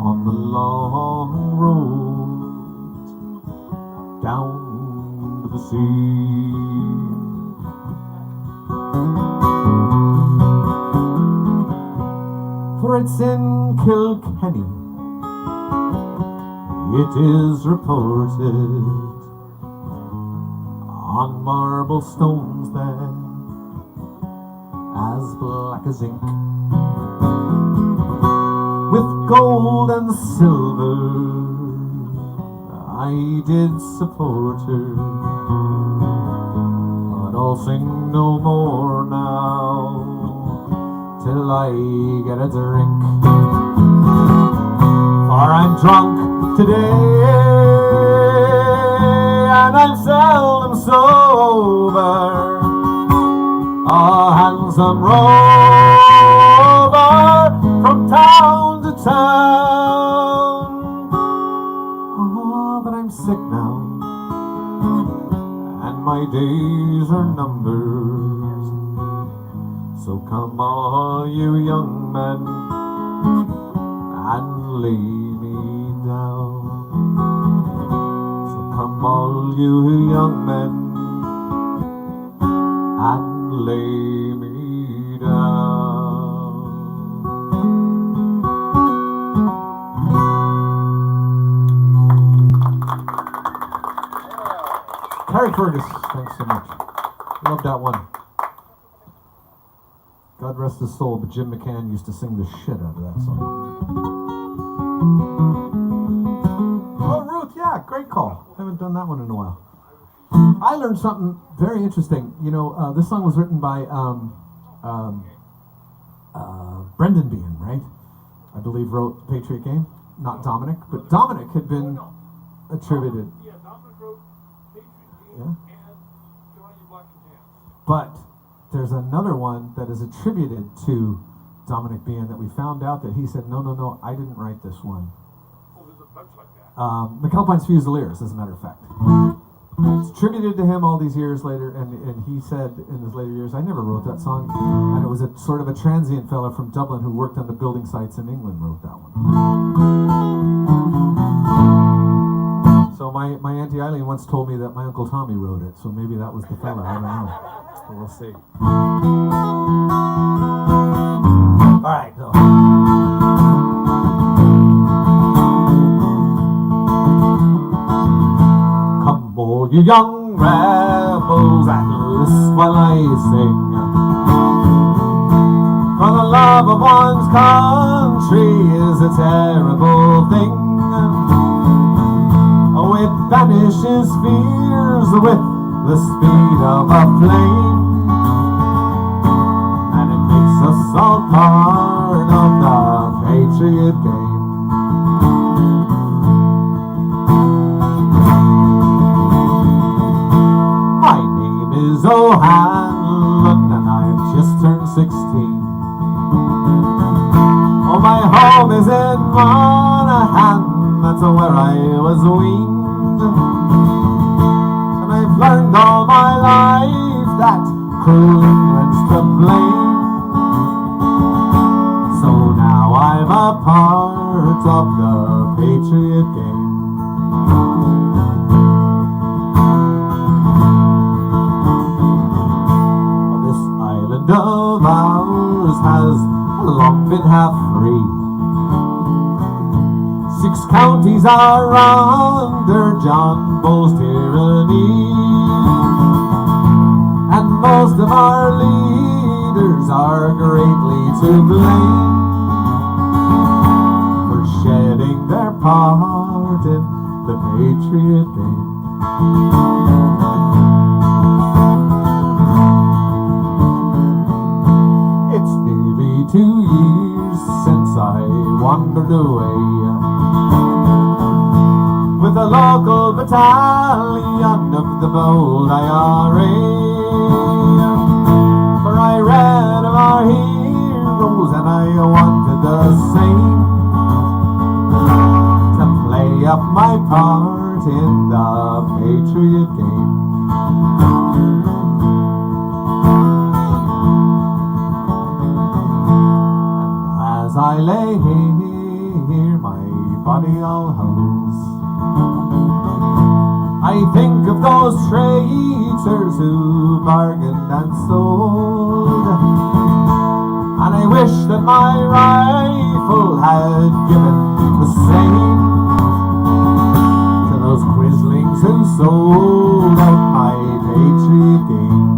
on the long road down to the sea. For it's in Kilkenny, it is reported, on marble stones there, as black as ink, with gold and silver, I did support her, but I'll sing no more now, till I get a drink. For I'm drunk today, and I'm seldom sober, a handsome rover from town to town. Oh, but I'm sick now, and my days are numbered. So come all you young men and lay me down. So come all you young men and lay me down. Carrickfergus, thanks so much. Love that one. God rest his soul, but Jim McCann used to sing the shit out of that song. Oh, Ruth, yeah, great call. I haven't done that one in a while. I learned something very interesting. You know, this song was written by Brendan Behan, right? I believe wrote Patriot Game. Not Dominic, but Dominic had been attributed. Yeah, Dominic wrote Patriot Game Yeah. and Johnny Washington. But there's another one that is attributed to Dominic Behan that we found out that he said, no, I didn't write this one. Oh, there's a bunch like that. McAlpine's Fusiliers, as a matter of fact. It's attributed to him all these years later, and he said in his later years, I never wrote that song. And it was a sort of a transient fella from Dublin who worked on the building sites in England wrote that one. So my Auntie Eileen once told me that my Uncle Tommy wrote it, so maybe that was the fella, I don't know. So we'll see. Alright, so. Come all you young rebels and listen while I sing. For the love of one's country is a terrible thing. Oh, it banishes fears with the speed of a flame, and it makes us all part of the patriot game. My name is O'Hanlon, is in Monaghan, that's where I was weaned. And I've learned all my life that cruel England's to blame. So now I'm a part of the Patriot game. This island of ours has long been half free. 6 counties are under John Bull's tyranny, and most of our leaders are greatly to blame for shedding their part in the Patriot game. It's nearly 2 years since I wandered away with a local battalion of the bold IRA. For I read of our heroes and I wanted the same, to play up my part in the Patriot game. And as I lay here, my body all hose, I think of those traitors who bargained and sold, and I wish that my rifle had given the same to those quislings who sold out my Patriot game.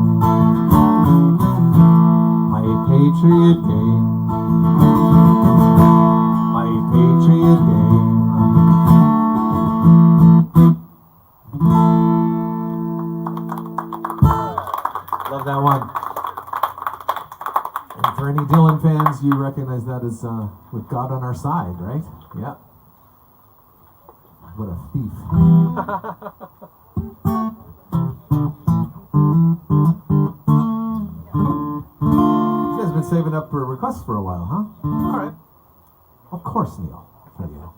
My Patriot game. My Patriot game. Love that one. And for any Dylan fans, you recognize that as with God on our side, right? Yeah. What a thief. You guys been saving up for requests for a while, huh? All right. Of course, Neil. For you.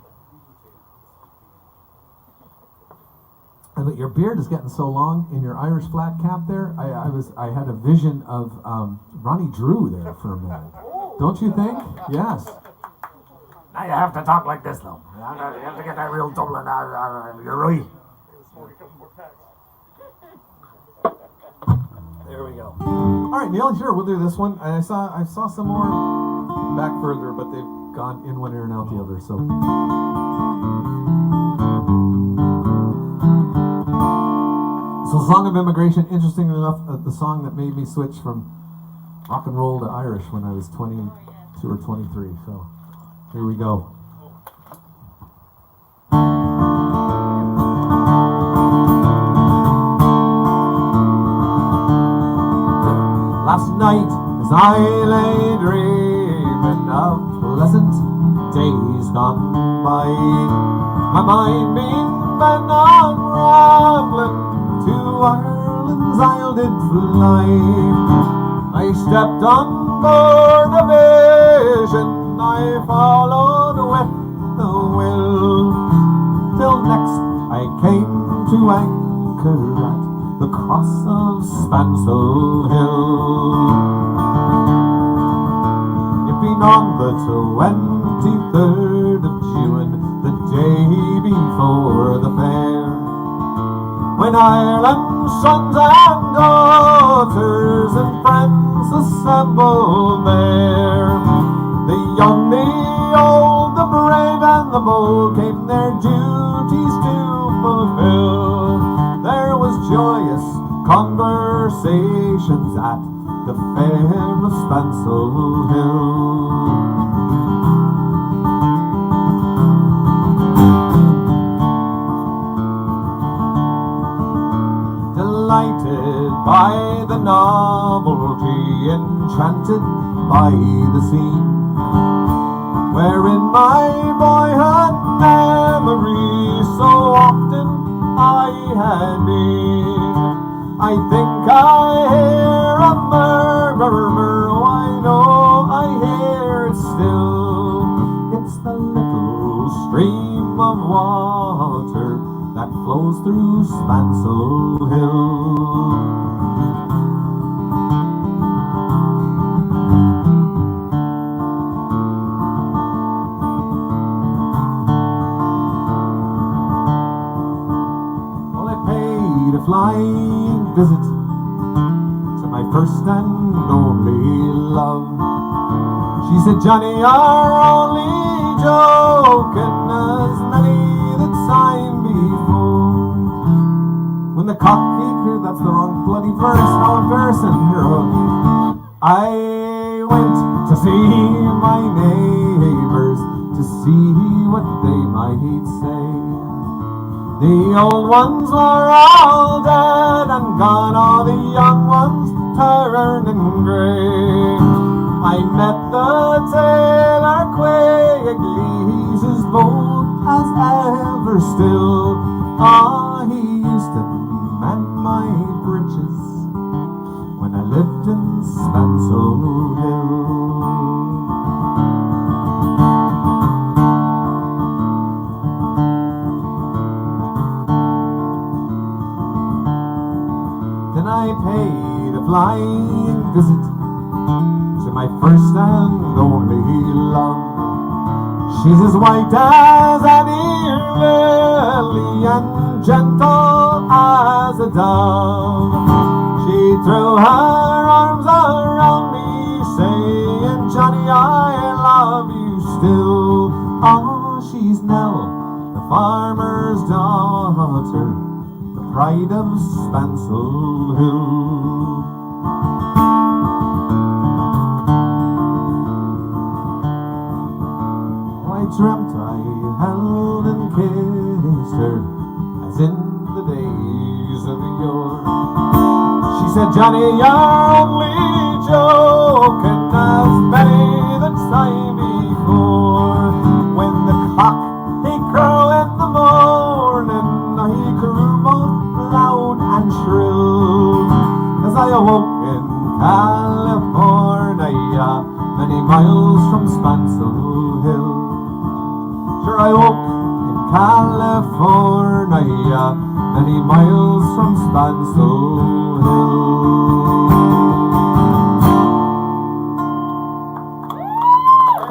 But your beard is getting so long in your Irish flat cap there. I had a vision of Ronnie Drew there for a minute. Don't you think? Yes. Now you have to talk like this, though. You have to get that real Dublin you're right. There we go. All right, Neil. Sure, we'll do this one. I saw some more back further, but they've gone in one ear and out the other. So. So, Song of Immigration, interestingly enough, the song that made me switch from rock and roll to Irish when I was 22 or 23. So, here we go. Last night, as I lay dreaming of pleasant days gone by, my mind being bent on rambling to Ireland's isle did fly. I stepped on board a vision, I followed with the will, till next I came to anchor at the cross of Spansel Hill. It been on the 23rd of June, the day before the fair, when Ireland's sons and daughters and friends assembled there. The young, the old, the brave and the bold came their duties to fulfill. There was joyous conversations at the fair of Spansel Hill. Delighted by the novelty, enchanted by the scene, wherein my boyhood memories so often I had been. I think I hear a murmur, oh I know I hear it still. It's the stream of water that flows through Spancel Hill. A flying visit to my first and only love. She said, Johnny, you're only joking, as many the time before. When the cock crew, that's the wrong bloody verse, how embarrassing, hero. I went to see my neighbors to see what they might say. The old ones were all dead and gone, all the young ones turning grey. I met the tailor Quigley's as bold as ever still. Ah, he used to mend my breeches when I lived in Spancel Hill. I paid a flying visit to my first and only love. She's as white as an lily and gentle as a dove. She threw her arms around me, saying, Johnny, I love you still. Ah, she's Nell, the farmer's daughter, pride of Spancel Hill. I dreamt I held and kissed her as in the days of yore. She said, Johnny, you're only joking, as many the time before. When the cock he crow in the morning, he crew both loud and shrill. As I awoke in California, many miles from Spancel Hill. Sure, I woke in California, many miles from Spancel Hill.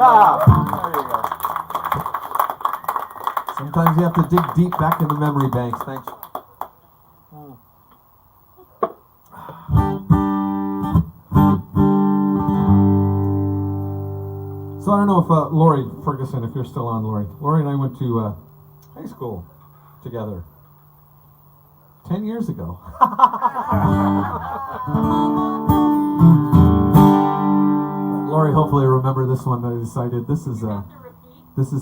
Ah, there you go. Sometimes you have to dig deep back in the memory banks. Thanks. So I don't know if Lori Ferguson, if you're still on, Lori. Lori and I went to high school together 10 years ago. Lori, hopefully remember this one that I decided. This is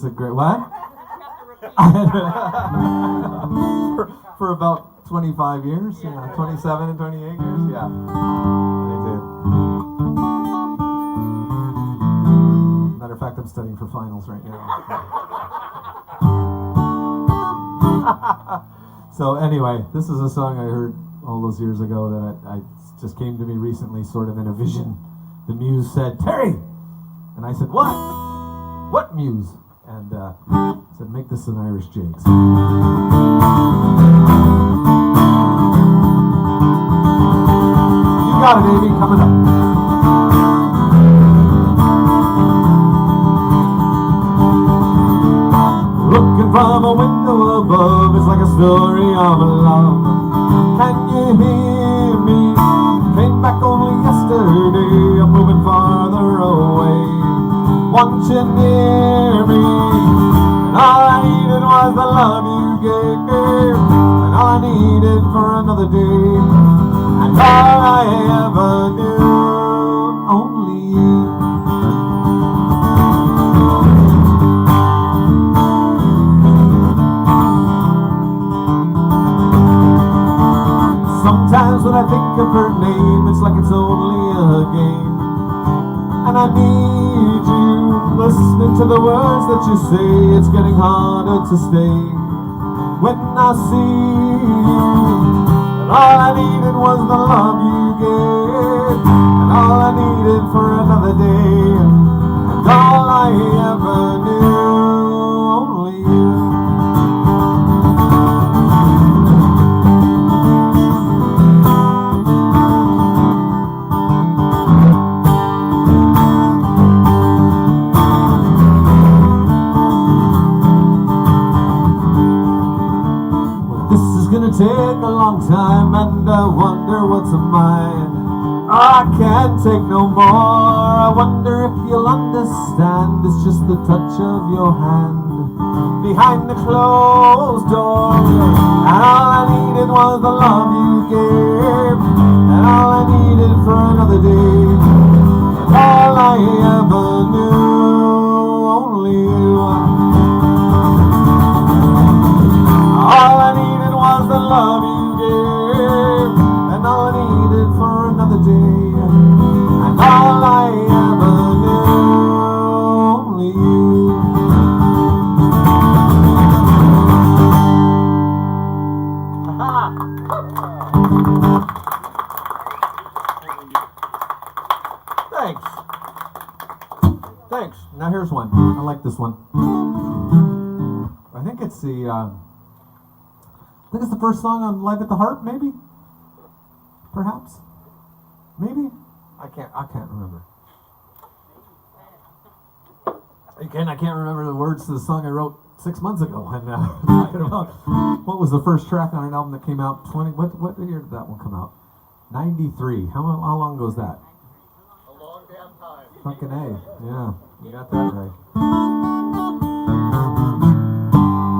a great what? for about 25 years, yeah, 27 and 28 years, yeah, I did. Matter of fact, I'm studying for finals right now. So anyway, this is a song I heard all those years ago that I just came to me recently, sort of in a vision. The muse said, Terry! And I said, what? What muse? And said, make this an Irish jigs. You got it, Amy, coming up. Looking from a window above, it's like a story of love. Can you hear me? Came back only yesterday, I'm moving farther away. Want you near me, and all I needed was the love you gave, and all I needed for another day, and all I ever knew, only you. Sometimes when I think of her name, it's like it's only a game. And I need you, listening to the words that you say. It's getting harder to stay when I see you. And all I needed was the love you gave, and all I needed for another day, and all I ever knew, only you. take a long time, and I wonder what's mine. I can't take no more. I wonder if you'll understand. It's just the touch of your hand behind the closed door. And all I needed was the love you gave, and all I needed for another day. All I ever knew, only you. All I needed was the love you gave, and all I needed for another day. And all I ever knew, only you. Thanks. Thanks. Now here's one. I like this one. I think it's the first song on Live at the Harp, maybe? Perhaps? Maybe? I can't remember. Again, I can't remember the words to the song I wrote 6 months ago. And talking about what was the first track on an album that came out what year did that one come out? 93. How long ago was that? A long damn time. Fucking A. Yeah, you got that right.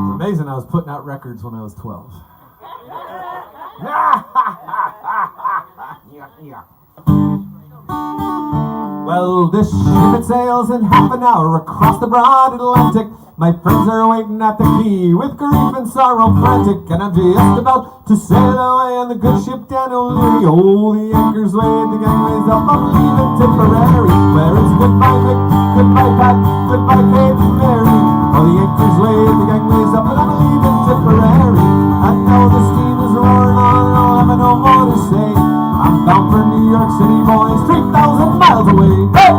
It's amazing I was putting out records when I was 12. Well, this ship it sails in half an hour across the broad Atlantic. My friends are waiting at the quay with grief and sorrow frantic, and I'm just about to sail away on the good ship down O'Leary. Oh, the anchor's weighed, the gangway's up, I'm leaving Tipperary, where it's goodbye Mick, goodbye Pat, goodbye Kate and Mary. Oh, the anchor's weighed, the gangway's up, and I'm leaving Tipperary. I know the steam is roaring on, and I'll have no more to say. I'm bound for New York City, boys, 3,000 miles away. Hey!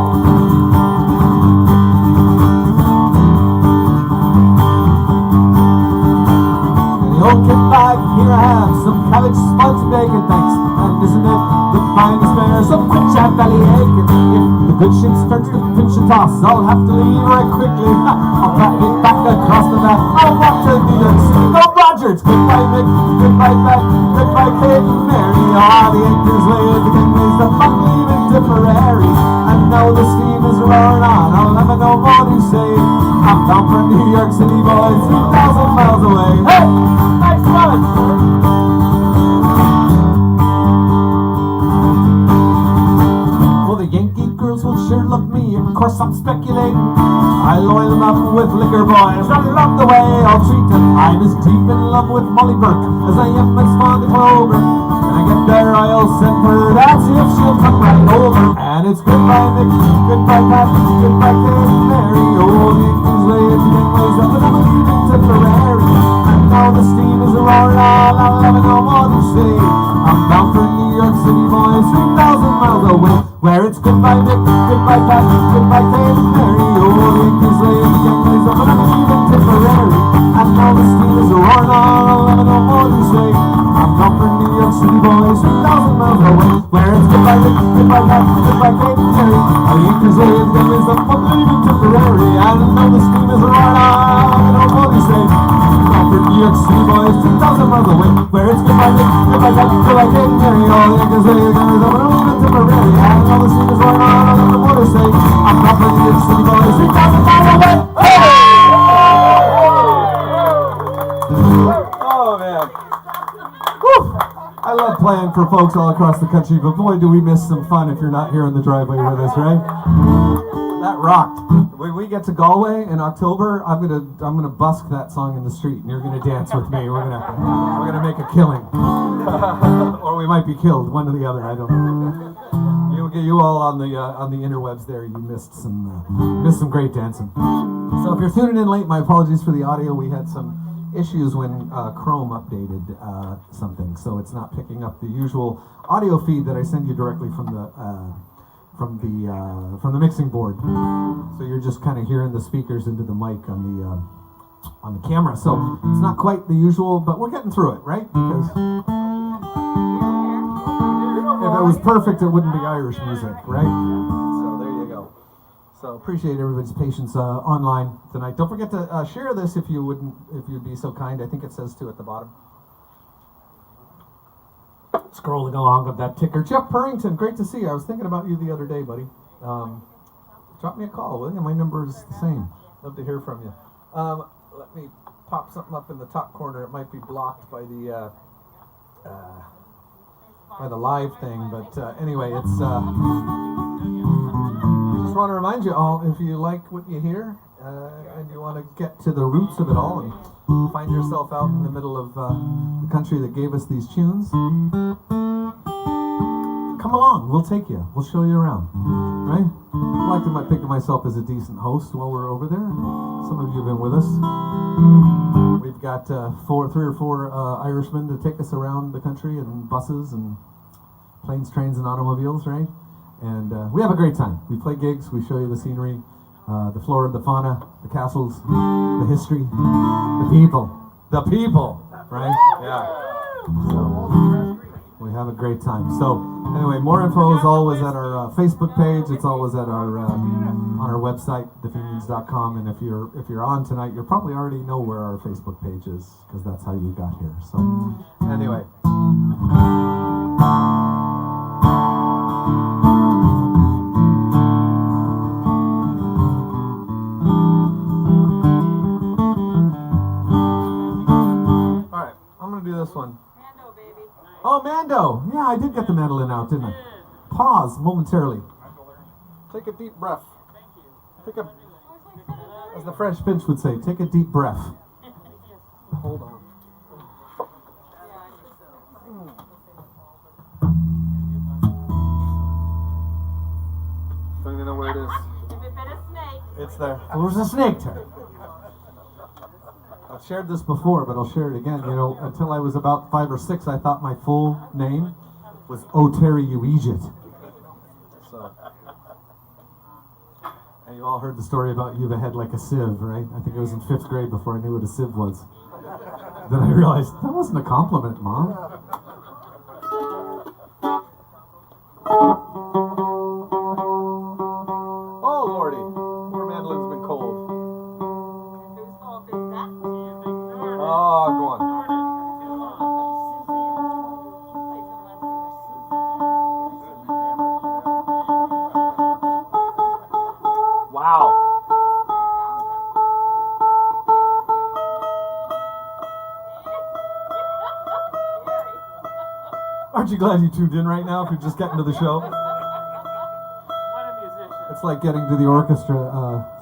Okay, bag, here I have some cabbage, spuds, bacon, thanks. And isn't it the finest fare? Some quick chat belly aching. If the good ship starts to pinch and toss, I'll have to leave right quickly. I'll pack it back across the back. I'll walk to New York City. Go Rogers, goodbye Mick, goodbye Pat, goodbye Kate and Mary. Ah, the anchor's weighed, the gangway's up, I'm leaving Tipperary. And now the steam is roaring on, I'll never know more to say. I'm bound for New York City, boys, 3,000 miles away. Hey! Nice one! Well, the Yankee girls will sure love me, of course I'm speculating. I'll oil them up with liquor, boys, I love the way I'll treat them. I'm as deep in love with Molly Burke as I am as fond of Clover. When I get there, I'll send her, that's if she'll come right over. And it's goodbye Mick, goodbye Pat, goodbye Kate and Mary. Oh, the Yankees weighed, the gangway's up, and I'm leaving Tipperary. And now the steam is roaring on, I'll never know more to say. I'm bound for New York City, boys, 3,000 miles away. Where it's goodbye Mick, goodbye Pat, goodbye Kate and Mary. Oh, the Yankees weighed, the gangway's up, and I'm leaving Tipperary. And now the steam is roaring on, I'll never know more to say. I'm bound for New York City, boys, 3,000 miles away. Where it's goodbye Mick, goodbye Pat, goodbye Kate and Mary. Oh, the Yankees weighed, the gangway's up, I'm leaving Tipperary. And now the steam is roaring on, I'll never know more to say. For New York City, boys, 2,000 miles away. Where it's goodbye Mick, goodbye Pat, goodbye Kate and Mary. All the Yankees weighed, the gangway's up, and I'm leaving Tipperary. And all the steam is rolling on, I don't know what to say. I'm not for New York City, boys, 3,000 miles away. Oh man, whew. I love playing for folks all across the country, but boy, do we miss some fun if you're not here in the driveway with us, right? That rocked. When we get to Galway in October, I'm gonna busk that song in the street, and you're gonna dance with me. We're gonna make a killing, or we might be killed, one or the other. I don't know. You all on the interwebs there, you missed some great dancing. So if you're tuning in late, my apologies for the audio. We had some issues when Chrome updated something, so it's not picking up the usual audio feed that I send you directly from the mixing board. So you're just kind of hearing the speakers into the mic on the camera. So it's not quite the usual, but we're getting through it, right? Because if it was perfect, it wouldn't be Irish music, right? So there you go. So appreciate everybody's patience online tonight. Don't forget to share this if you'd be so kind. I think it says to at the bottom. scrolling along with that ticker. Jeff Purrington, great to see you. I was thinking about you the other day, buddy. Drop me a call, will you? My number is the same. Love to hear from you. Let me pop something up in the top corner. It might be blocked by the live thing, but anyway, it's. I just want to remind you all, if you like what you hear and you want to get to the roots of it all and find yourself out in the middle of the country that gave us these tunes, come along. We'll take you. We'll show you around. Right? I like to think of myself as a decent host while we're over there. Some of you have been with us. We've got 3 or 4 Irishmen to take us around the country in buses and planes, trains, and automobiles, right? And we have a great time. We play gigs. We show you the scenery, the flora, the fauna, the castles, the history, the people. The people, right? Yeah. So we have a great time. So anyway, more info is always at our Facebook page. It's always at our on our website, thephoenix.com. And if you're on tonight, you probably already know where our Facebook page is because that's how you got here. So anyway. All right, I'm gonna do this one. Mando, baby. Oh, Mando! Yeah, I did get the mandolin out, didn't I? Pause momentarily. Take a deep breath. Take a, as the French Finch would say, take a deep breath. Hold on. Don't even know where it is. If it bit a snake. It's there. Well, there's a snake there. I've shared this before, but I'll share it again. You know, until I was about 5 or 6, I thought my full name was Oteri Uijit. So, and you all heard the story about you've a head like a sieve, right? I think it was in 5th grade before I knew what a sieve was. Then I realized that wasn't a compliment, Mom. Oh, Lordy. Poor mandolin's been cold. Whose fault is that? Oh, go on. Wow. Aren't you glad you tuned in right now if you're just getting to the show? It's like getting to the orchestra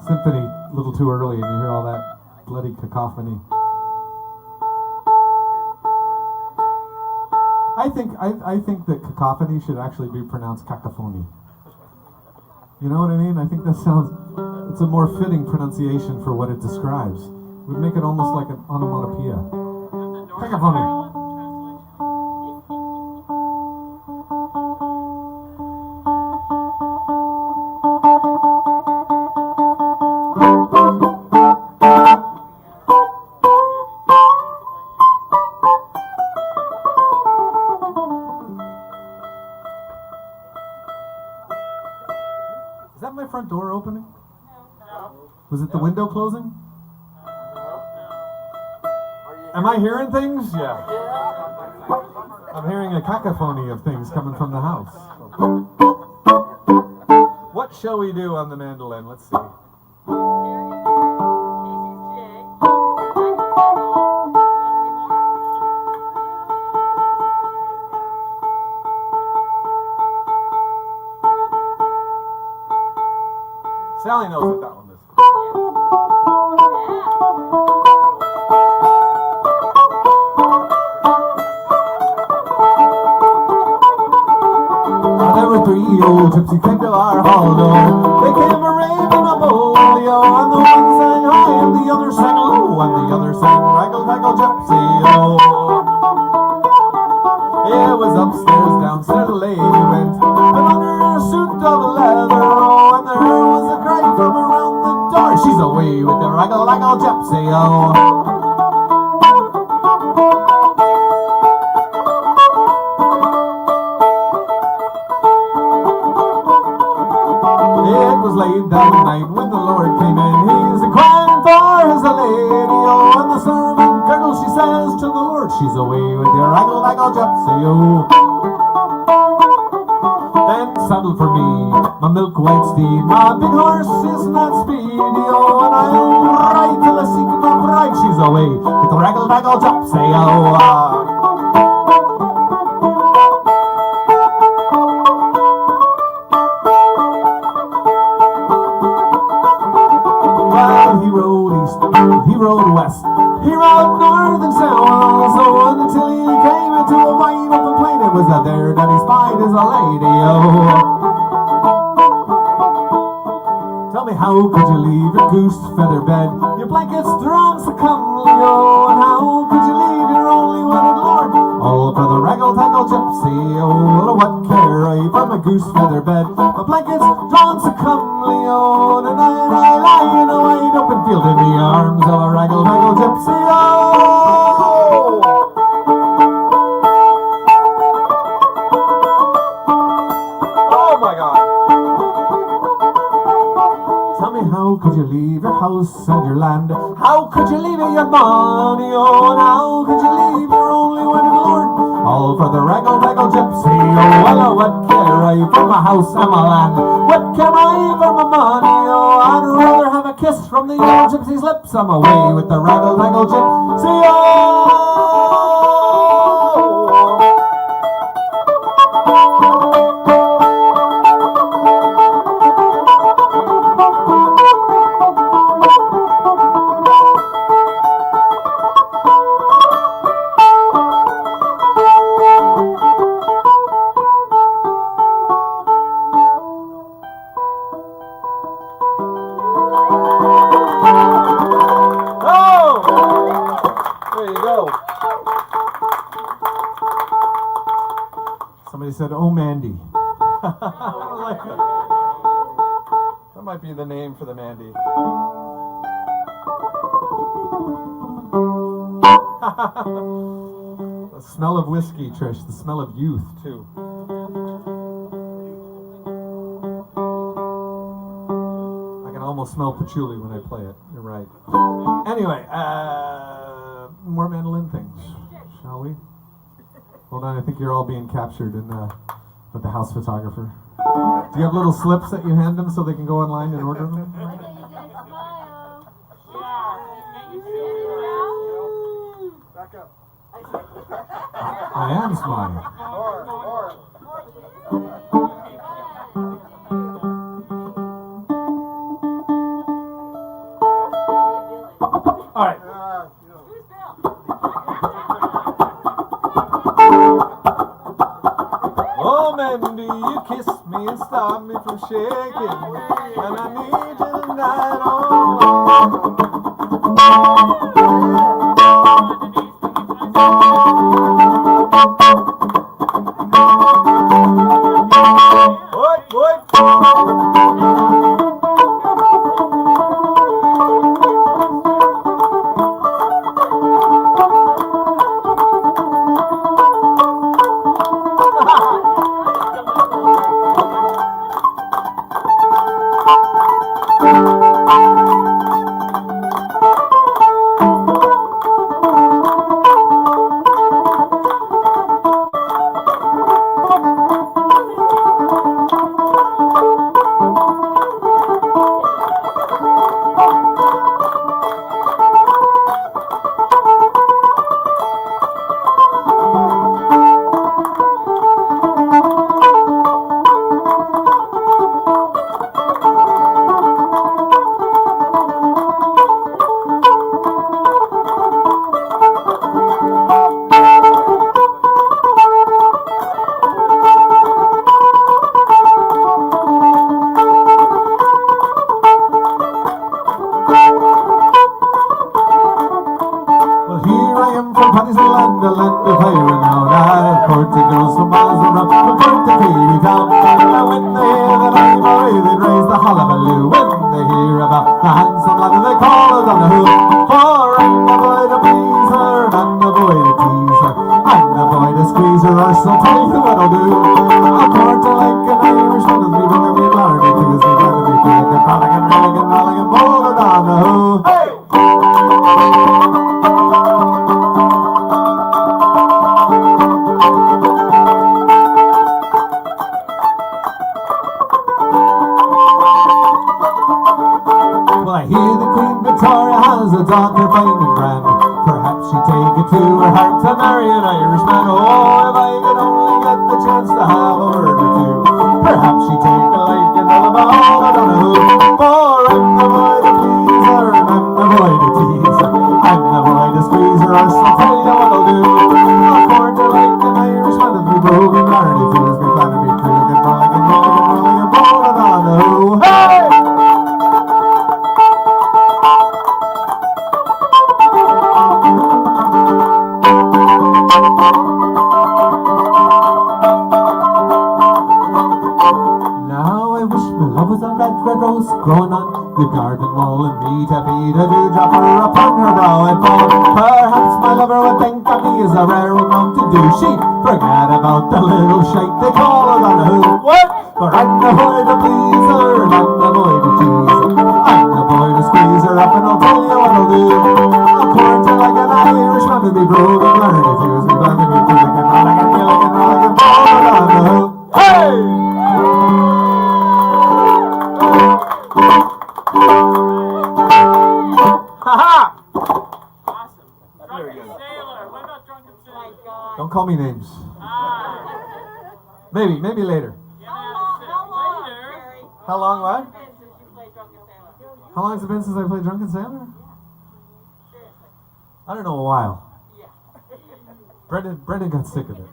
symphony a little too early and you hear all that bloody cacophony. I think that cacophony should actually be pronounced cacophony. You know what I mean? I think that sounds, it's a more fitting pronunciation for what it describes. It would make it almost like an onomatopoeia. Cacophony. Is that my front door opening? No. Was it the window closing? Am I hearing things? Yeah. I'm hearing a cacophony of things coming from the house. What shall we do on the mandolin? Let's see. Sally knows what that one is. There were 3 old gypsy came to our hall door. They came a raving a bolio, and the one sang high and the other sang low, and the other sang raggle taggle gypsy oh. It was upstairs, downstairs the lady went, and under her suit of leather oh, and there was a cry from around the door. She's away with the raggle taggle gypsy oh. It was late that night when the Lord came in. He's inquiring for his lady, oh, and the servant girl, she says to the Lord, she's away with your raggle-baggle gypsy, oh. Then saddle for me, my milk-white steed, my big horse is not speedy, oh, and I'll ride till I seek my bride, she's away with the raggle-baggle gypsy, oh. Well, he rode east, he rode west, he rode north and south, so until he came into a wide open plain, it was there that he spied his lady, oh. Tell me, how could you leave your goose feather bed, your blankets strong so comely, oh, and how could you leave your only wedded lord, all for the raggle-taggle gypsy, oh. What care I for my goose feather bed, my blankets drawn so comely, oh, and I lie in a wide open field in the arms of a raggle-taggle gypsy, oh. Oh my God. Tell me, how could you leave your house and your land? How could you leave your money, oh? And how could you leave your only wedded lord, all for the raggle-taggle gypsy, oh? Well, what care I for my house and my land? What care I for my money, oh? I'd rather have a kiss from the old gypsy's lips. I'm away with the raggle-taggle gypsy, oh. Somebody said, "Oh, Mandy." I like it. That might be the name for the Mandy. The smell of whiskey, Trish. The smell of youth, too. I can almost smell patchouli when I play it. You're right. Anyway, more mandolin things, shall we? Hold on, I think you're all being captured in with the house photographer. Do you have little slips that you hand them so they can go online and order them? Back up. I am smiling. All right. Oh, Mandy, you kiss me and stop me from shaking, and I need you tonight. daughter fine and grand. Perhaps she'd take it to her heart to marry an Irishman. Oh, if I could only get the chance to have a word or two. Perhaps she'd take a liking of all, I don't know who. For I'm the boy to please her, and I'm the boy to tease her. I'm the boy to squeeze her, or I'll tell you what I'll do. I'll court her like an Irishman with me broken heart. He feels me planning me through and rolling and rolling and rolling and ball, I don't know. Hey! Red rose growing on your garden wall, and me to be the dewdrop upon her brow and fall. Perhaps my lover would think of me as a rare old mountain dew. She'd forget about the little shite they call her on a who. What? For I'm the boy to please her, and I'm the boy to tease her. I'm the boy to squeeze her up, and I'll tell you what I'll do. I'll court her like an Irishman with me broken heart. If he was me glad to be feeling and rolling and feeling and rolling and falling on the who. Hey! Don't call me names. Maybe later. How long what? How long has it been since I played Drunken Sailor? I don't know, a while. Brendan got sick of it.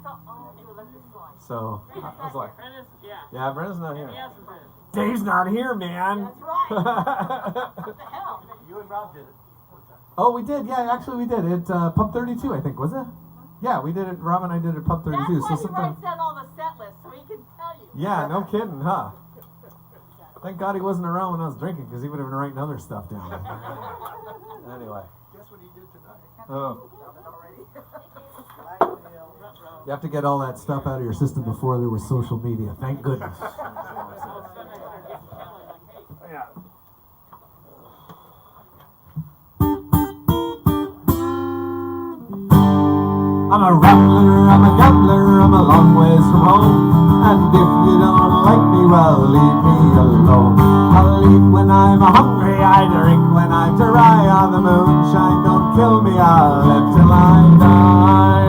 So, I was like, yeah, Brendan's not here. Dave's not here, man. That's right. What the hell? You and Rob did it. Oh, we did. Yeah, actually we did. It Pub 32, I think, was it? Yeah, we did it. Rob and I did it at Pub 32. That's why so he sometime. writes down all the set lists so he can tell you. Yeah, no kidding, huh? Thank God he wasn't around when I was drinking, because he would have been writing other stuff down. Anyway. Guess what he did tonight? Oh. You have to get all that stuff out of your system before there was social media. Thank goodness. Yeah. I'm a rambler, I'm a gambler, I'm a long ways from home. And if you don't like me, well, leave me alone. I'll eat when I'm hungry, I drink when I'm dry. On the moonshine, don't kill me, I'll live till I die.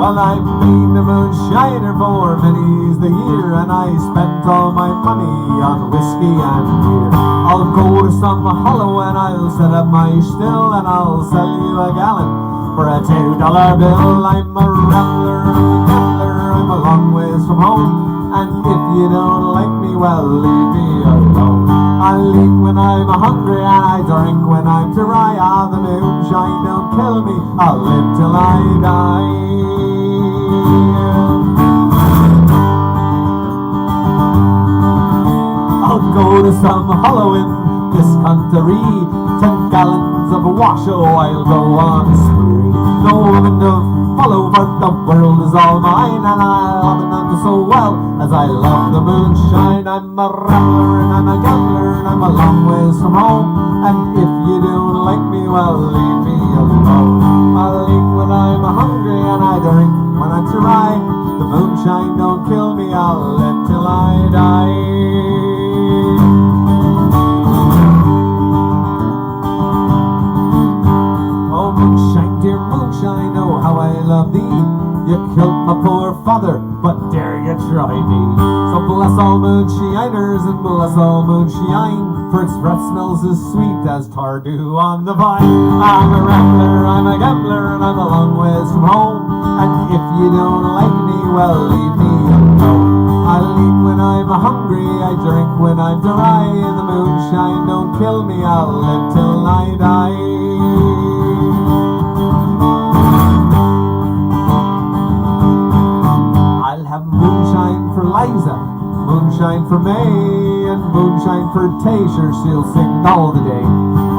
Well, I've been a moonshiner for many's the year, and I spent all my money on whiskey and beer. I'll go to some hollow and I'll set up my still, and I'll sell you a gallon for a $2 bill. I'm a rambler, I'm a gambler, I'm a long ways from home. And if you don't like me, well, leave me alone. I'll eat when I'm hungry and I drink when I'm dry. Ah, the moonshine don't kill me, I'll live till I die. I'll go to some hollow in this country, 10 gallons of washoe, I'll go on a spree. No woman to follow, for the world is all mine, and I'll love none so well as I love the moonshine. I'm a rambler and I'm a gambler and I'm a long ways from home. And if you don't like me, well, leave me alone. I'll eat when I'm hungry and I drink when I'm dry. The moonshine don't kill me, I'll live till I die. Oh, moonshine, dear moonshine, oh, how I love thee. You killed my poor father, but dare you try me. So bless all moonshiners and bless all moonshine, for its breath smells as sweet as tardew on the vine. I'm a rambler, I'm a gambler, and I'm a long ways from home. And if you don't like me, well, leave me alone. I'll eat when I'm hungry, I drink when I'm dry. The moonshine don't kill me, I'll live till I die. I'll have moonshine for Liza, moonshine for May, and moonshine for Tasher, she'll sing all the day.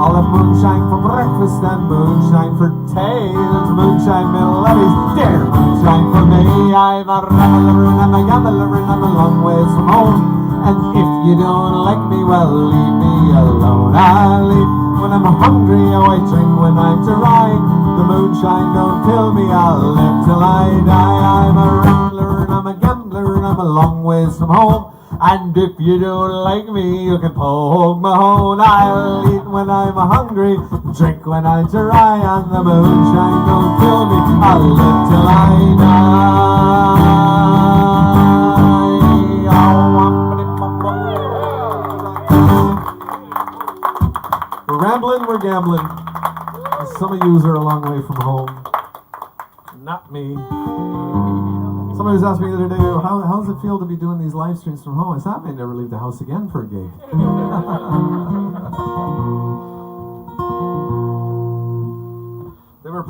I'll have moonshine for breakfast and moonshine for tea. There's moonshine, my laddies, dear moonshine for me. I'm a rambler and I'm a gambler and I'm a long ways from home. And if you don't like me, well, leave me alone. I'll eat when I'm hungry, oh, I drink when I'm dry. The moonshine don't kill me, I'll live till I die. I'm a rambler and I'm a gambler and I'm a long ways from home. And if you don't like me, you can poke my hole. I'll eat when I'm hungry, drink when I'm dry, and the moonshine don't kill me. I'll live till I die. We're rambling, we're gambling. Some of yous are a long way from home. Not me. Somebody was asking me the other day, how does it feel to be doing these live streams from home? I said, I may never leave the house again for a gig. They were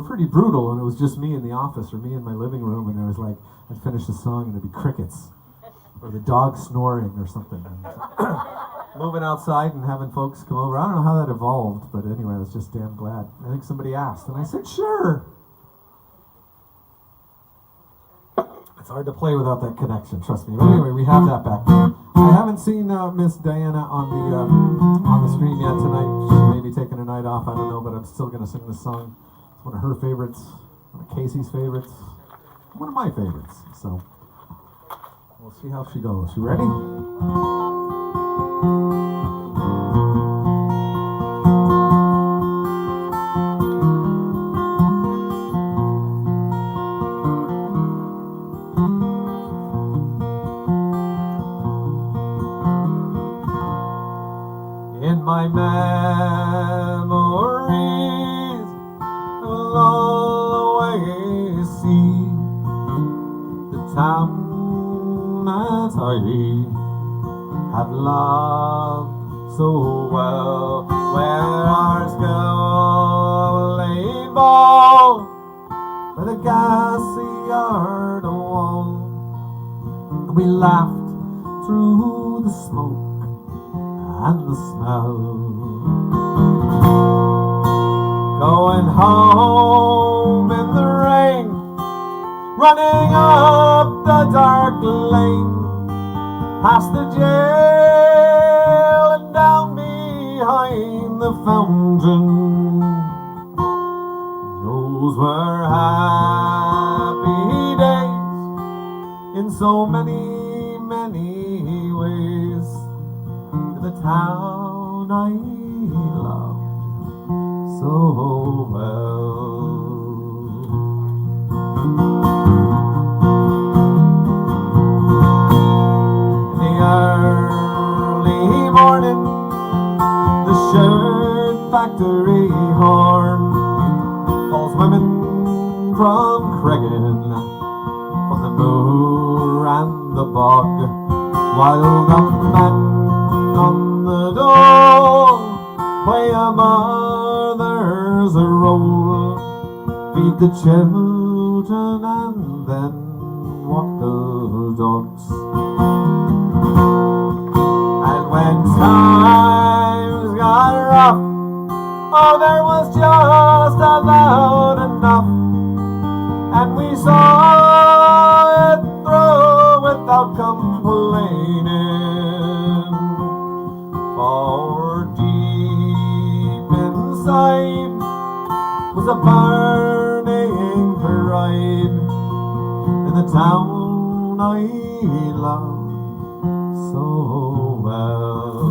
pretty brutal, and it was just me in the office or me in my living room, and there was like, I'd finish the song and there'd be crickets or the dog snoring or something. Moving outside and having folks come over. I don't know how that evolved, but anyway, I was just damn glad. I think somebody asked, and I said, sure. It's hard to play without that connection, trust me. But anyway, we have that back. I haven't seen Miss Diana on the stream yet tonight. She may be taking a night off, I don't know, but I'm still going to sing this song. It's one of her favorites, one of Casey's favorites, one of my favorites. So we'll see how she goes. You ready? In my memories, I'll always see the town that I have loved so well, where our schooling ball by the gassy yard wall, and we laughed through the smoke and the smell. Going home in the rain, running up the dark lane, past the jail and down behind the fountain. Those were happy days in so many, many ways. The town I loved so well. In the early morning, the shirt factory horn calls women from Cregan, from the moor and the bog, while the men on the door play a mother's role, feed the children and then walk the dogs. And when times got rough, oh, there was just about enough, and we saw it through without complaining. For deep inside was a burning pride in the town I loved so well.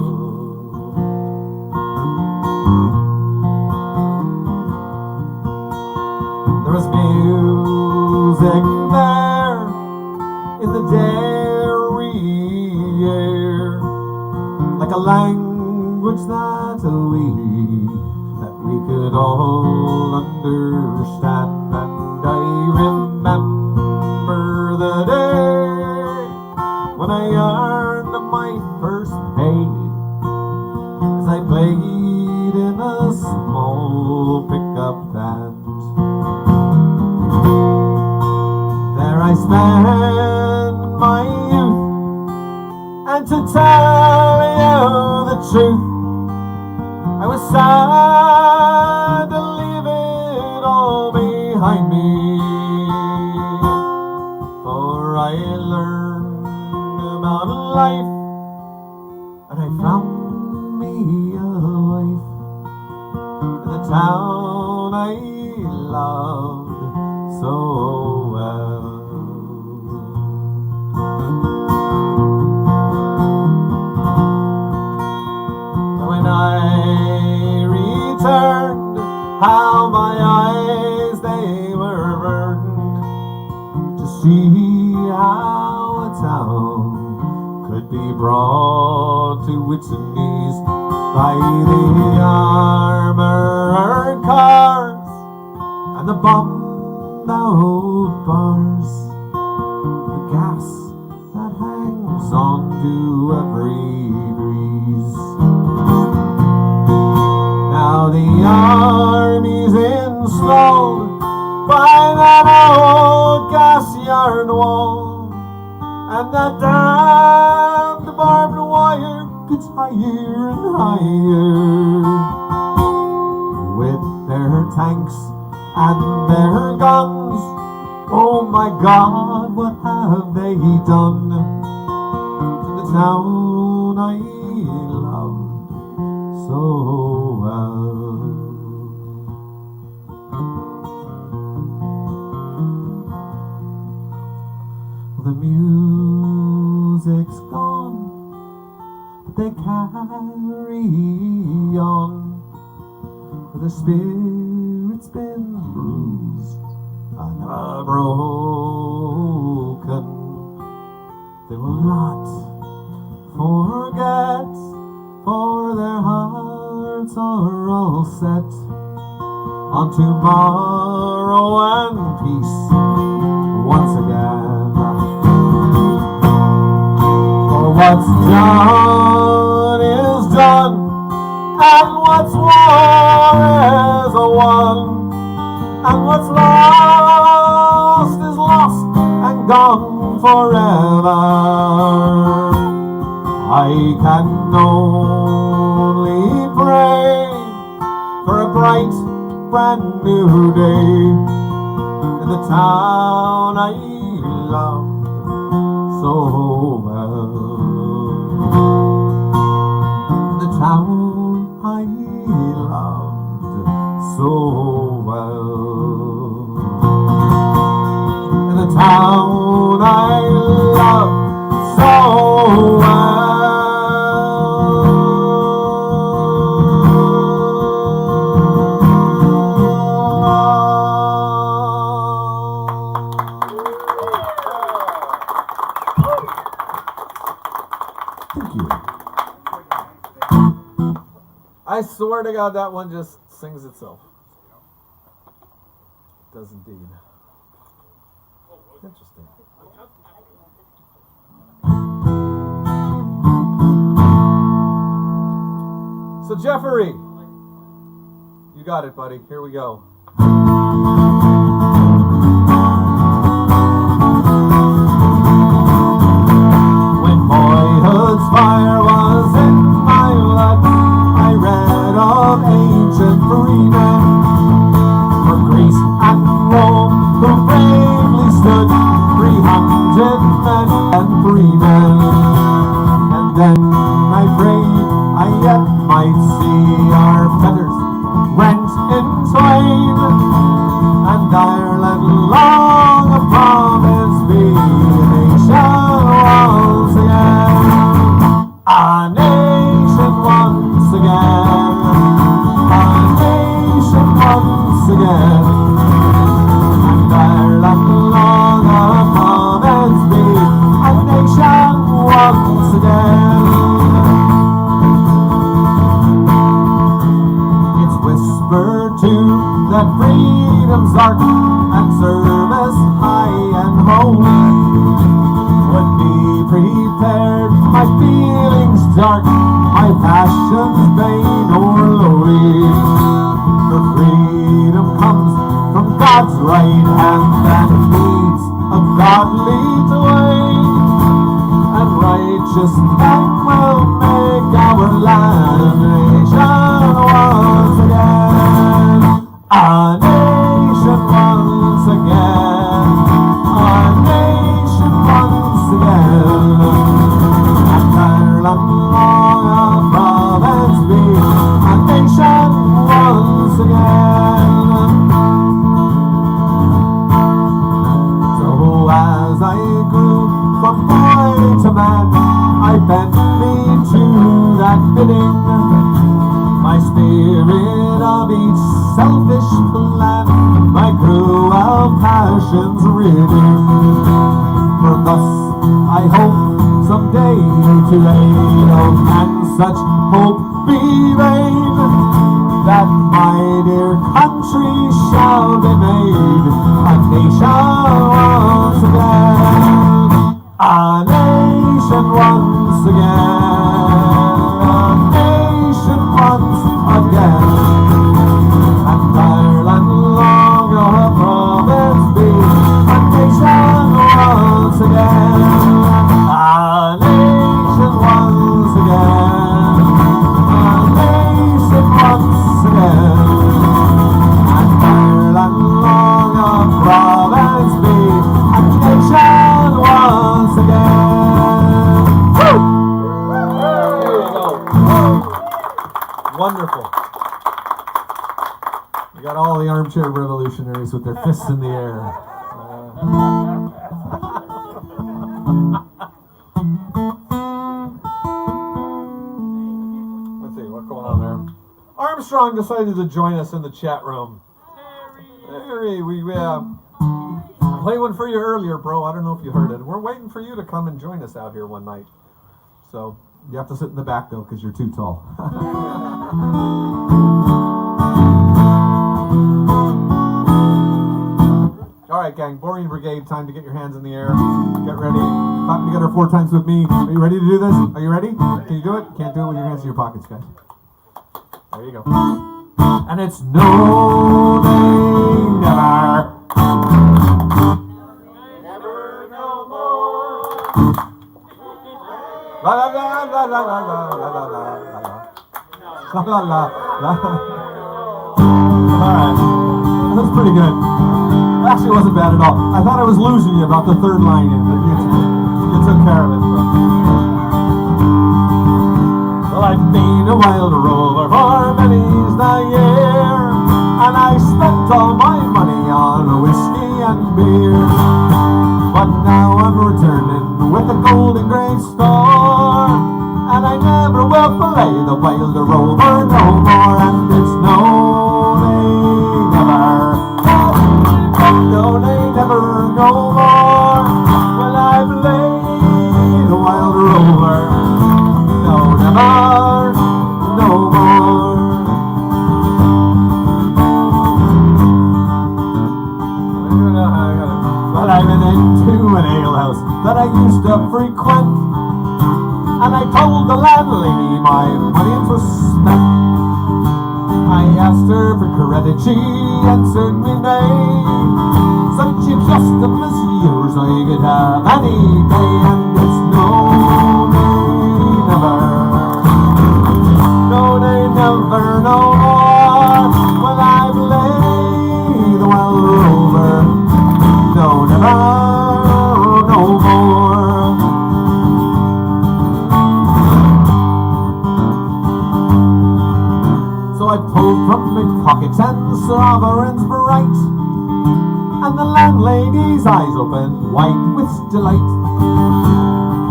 There was music there in the dairy air, like a language that we could all understand. And I remember the day when I earned my first pay, as I played in a small pickup band. There I spent my youth, and to tell you the truth, I was sad to leave it all behind me. For I learned about life, and I found me a wife in the town I loved so well. knees by the armored cars and the bombed out bars, the gas that hangs on to every breeze. Now the army's installed by that old gas yard wall, and that damned barbed wire gets higher and higher. With their tanks and their guns, oh my God, what have they done to the town I loved so well? The music's gone, but they carry on, for the spirit's been bruised and broken. They will not forget, for their hearts are all set on tomorrow and peace once again. For what's done is done, and what's won is won, and what's lost is lost and gone forever. I can only pray for a bright, brand new day in the town I love so well. The town I loved so well. The town I loved so well. I swear to God, that one just sings itself. It does indeed. Interesting. So Jeffrey, you got it, buddy. Here we go. When boyhood's fire was in my blood, I read of ancient freemen from Greece and Rome who bravely stood 300 men and 3 men. And then I prayed I yet might see our feathers rent in twain, and Ireland long a promise be a nation once again. A nation once again. A nation once again. And Ireland long a promise be a nation once again. It's whispered too that freedom's art and service high and holy would be prepared, my feelings dark, my passions vain or lowly. For freedom comes from God's right hand and leads a godly way, and righteous men will make our land a nation once again. A nation once again. A nation once again. And Ireland long a province be a nation once again. So as I grew from boy to man, I bent me to that bidding. My spirit of each selfish plan, my cruel passions ridding. For thus I hope someday to lay oak and such hope be vain, that my dear country shall be made a nation once again. A nation once again. A nation once again. And Ireland long a province be a nation once again. A nation once again. A nation once again. And Ireland long a province be a nation once again. Woo! There you go. Wonderful. You got all the armchair revolutionaries with their fists in the air. Let's see, what's going on there? Armstrong decided to join us in the chat room. Harry, we played one for you earlier, bro. I don't know if you heard it. We're waiting for you to come and join us out here one night. So you have to sit in the back though, because you're too tall. All right, gang. Boring Brigade. Time to get your hands in the air. Get ready. Clap together 4 times with me. Are you ready to do this? Are you ready? Can you do it? Can't do it with your hands in your pockets, guys. There you go. And it's no, they never. Never no more. La la la la la la la la la la la la la la. Alright. That's pretty good. Actually, it wasn't bad at all. I thought I was losing you about the third line in, but you took care of it. So. Well, I've been a wild rover for many's the year, and I spent all my money on whiskey and beer. But now I'm returning with a golden grey store, and I never will play the wild rover no more. And it's no, they never. No, they never no more. Will I play the wild rover? No, never, no more. But I went into an alehouse that I used to frequent, and I told the landlady my money was spent. I asked her for credit, she answered me nay. Said she just a miss yours I could have any day. And it's no, they never. No, they never no more. Will I play the wild rover? No, never, no more. So I pulled from my pockets and sovereigns bright, and the landlady's eyes opened wide with delight.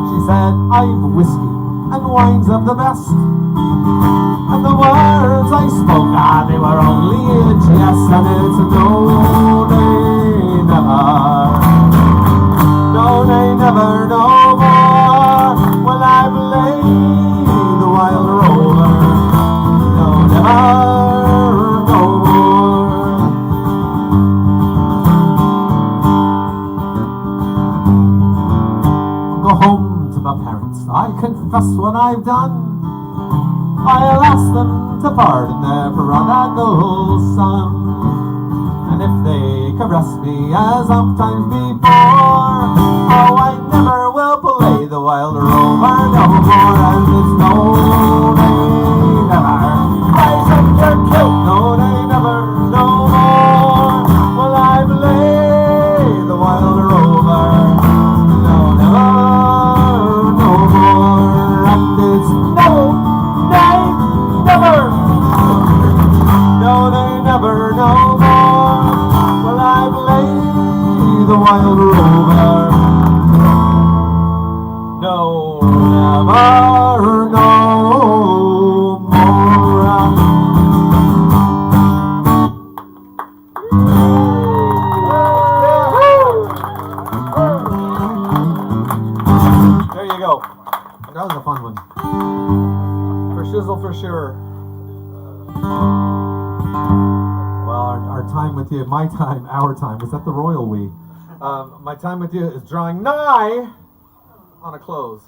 She said, I've whiskey and wines of the best, and the words I spoke, they were only a jest. And it's no, they never. No, they never no more. Will I play the wild rover? No, never. Home to my parents, I confess what I've done. I'll ask them to pardon their prodigal son, and if they caress me as oftentimes before, oh, I never will play the wild rover no more. And it's no, they never. Rise up your kilt, no, they never, no more. Will I play the wild rover? No, never. No more. Will I play the wild rover? No, never, no shizzle for sure. Well, our time with you, my time, our time, was that the royal we? My time with you is drawing nigh on a close.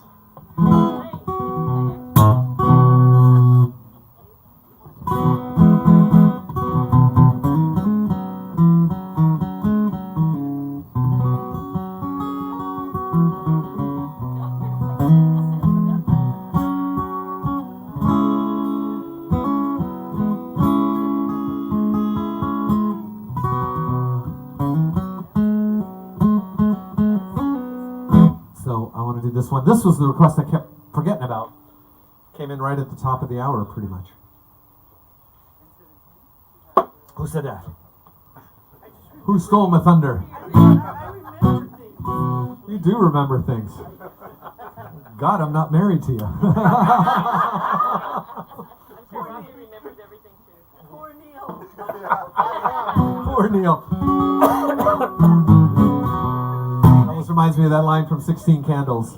This one. This was the request I kept forgetting about. Came in right at the top of the hour, pretty much. Who said that? Who stole my thunder? You do remember things. God, I'm not married to you. I'm sure he remembers everything too. Poor Neil. Poor Neil. Almost reminds me of that line from 16 Candles.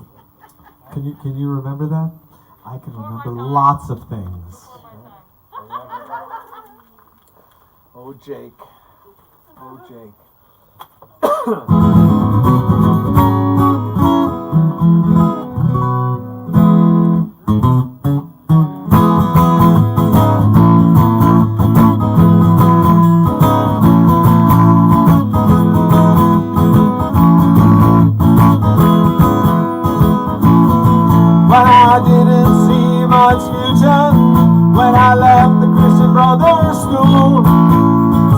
Can you remember that? I can remember lots of things. Oh, Jake. Oh, Jake. When I left the Christian Brothers School,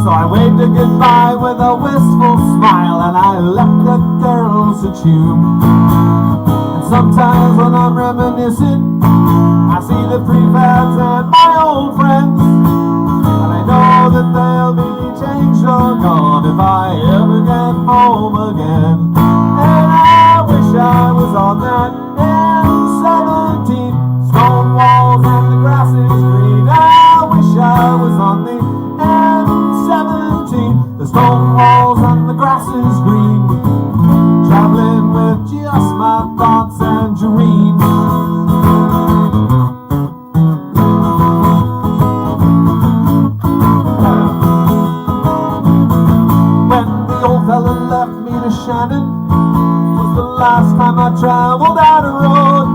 so I waved a goodbye with a wistful smile, and I left the girls to chew. And sometimes when I'm reminiscing, I see the prefabs and my old friends, and I know that they'll be changed or gone if I ever get home again. And I wish I was on that N17. Stone walls and the grass is green. I wish I was on the N17. The stone walls and the grass is green. Traveling with just my thoughts and dreams. When the old fella left me to Shannon, was the last time I traveled that road.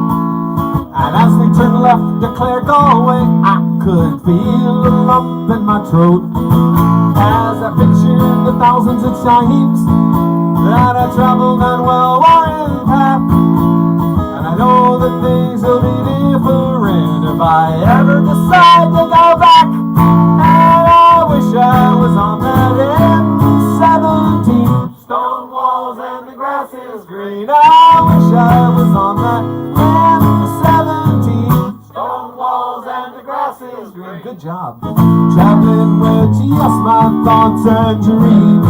And as we turned left to Clare Galway, I could feel a lump in my throat as I pictured the thousands of times that I traveled that well-worn path. And I know that things will be different if I ever decide to go back. And I wish I was on that N17. Stone walls and the grass is green. I wish I was on that N17. Stone walls and the grass is green. Good job. Traveling with just my thoughts and dreams.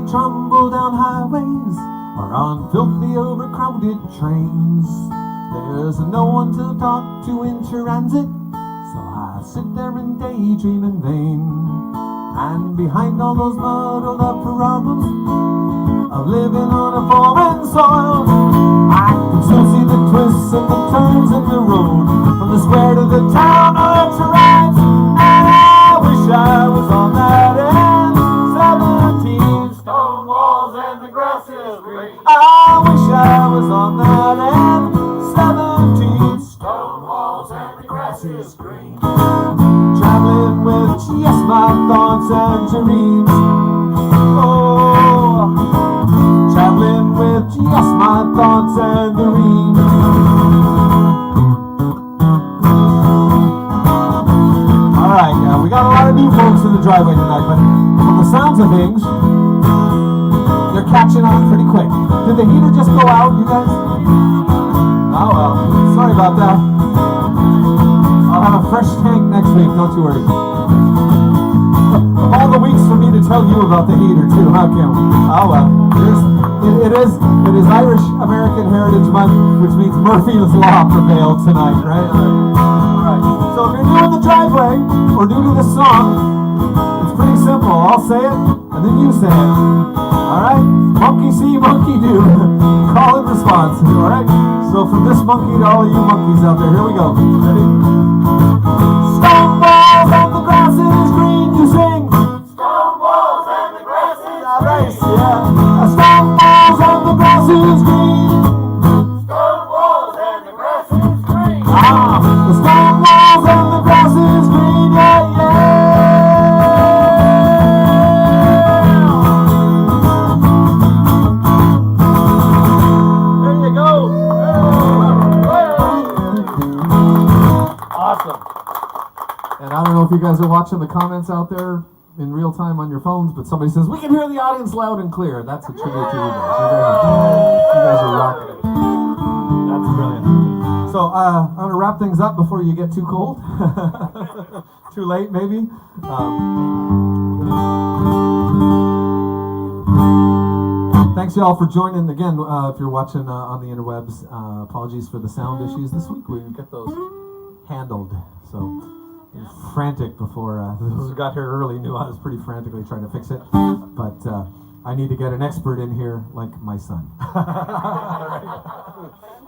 Trumble down highways or on filthy overcrowded trains. There's no one to talk to in transit, so I sit there and daydream in vain. And behind all those muddled up problems of living on a foreign soil, I can still see the twists and the turns in the road, from the square to the town or to ride. And I wish I was on that N17. Stone walls and the grass is green. I wish I was on that N17. Stone walls and the grass is green. Traveling with just my thoughts and dreams. Oh, traveling with just my thoughts and dreams. All right, we got a lot of new folks in the driveway tonight, but from the sounds of things, they're catching on pretty quick. Did the heater just go out, you guys? Oh well, sorry about that. I'll have a fresh tank next week, don't you worry. All the weeks for me to tell you about the heater too, huh, Kim? Oh well. It is Irish American Heritage Month, which means Murphy's Law prevailed tonight, right? Alright. So if you're new in the driveway or new to this song, it's pretty simple. I'll say it and then you say it. Alright? Monkey see, monkey do. Call and response. Alright? So from this monkey to all of you monkeys out there, here we go. Ready? Stone walls and the grass is green, you sing. Stone walls and the grass is Alright, yeah. Stone walls and the grass is green. Stone walls and the grass is green. The stone walls and the grass is green, yeah, yeah. There you go. Awesome. And I don't know if you guys are watching the comments out there in real time on your phones, but somebody says, we can hear the audience loud and clear. That's a tribute to you guys. You guys are rocking it. That's brilliant. So I'm going to wrap things up before you get too cold. Too late, maybe. Thanks, y'all, for joining. Again, if you're watching on the interwebs, apologies for the sound issues this week. We get those handled. So frantic before those who got here early knew I was pretty frantically trying to fix it. But I need to get an expert in here like my son.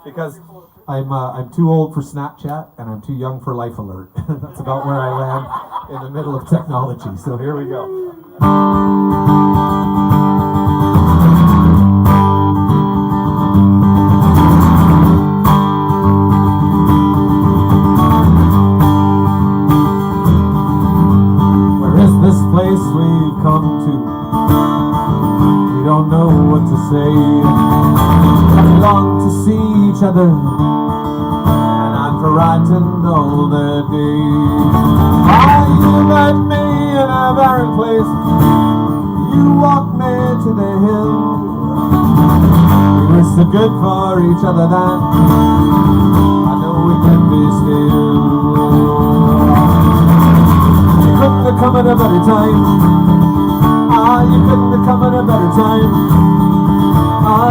Because I'm too old for Snapchat and I'm too young for Life Alert. That's about where I land in the middle of technology. So here we go. Where is this place we've come to? We don't know what to say. We long to see each other, and I'm frightened all the day. Why you met me in a barren place? You walked me to the hill. We were so good for each other then. I know we can be still. You couldn't have come at a better time. You couldn't have come at a better time.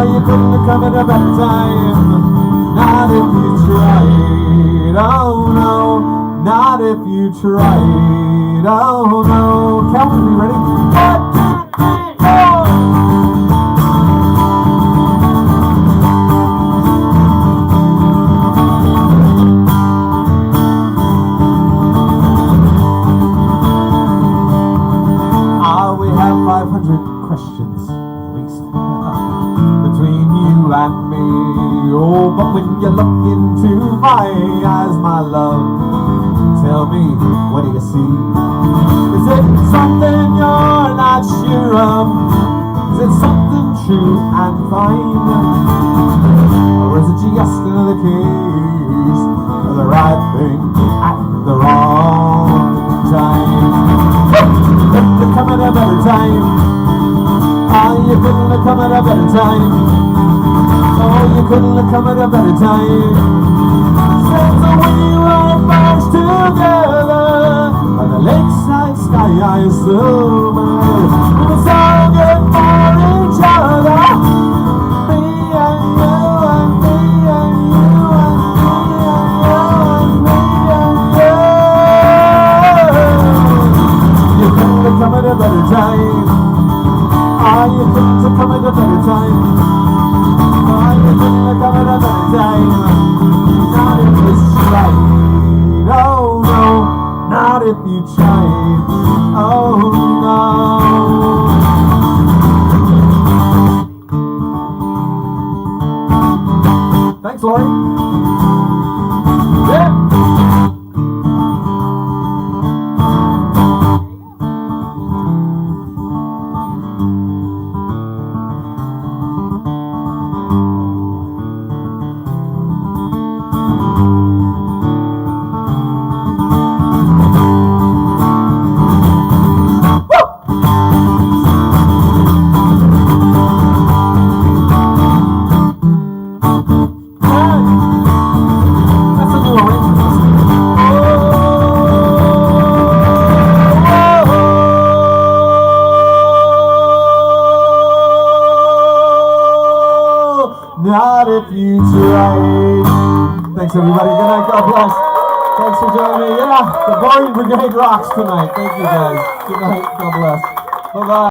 You couldn't have come at a better time. Not if you tried. Oh no, not if you tried. Oh no. Count with me, ready? 1, 2, 3, 4. We have 500 questions, at least, between you and me. Oh, but when you look into my eyes, my love, tell me, what do you see? Is it something you're not sure of? Is it something true and fine? Or is it just another case of the right thing at the wrong time? Couldn't have come at a better time. You couldn't have come at a better time. Oh, you couldn't have come at a better time. Since we were first together by the lakeside sky silver, we were so good for each other. Me and you and me and you and me and you and me and you. You couldn't have come at a better time. You couldn't have come at a better time. You couldn't have come at a better time. Not if you tried. Oh no, not if you tried. Oh no. Thanks, Lori. Yeah. not if you tried. Thanks everybody. Good night. God bless. Thanks for joining me. Yeah, the Boring Brigade rocks tonight. Thank you guys. Good night. God bless. Bye bye.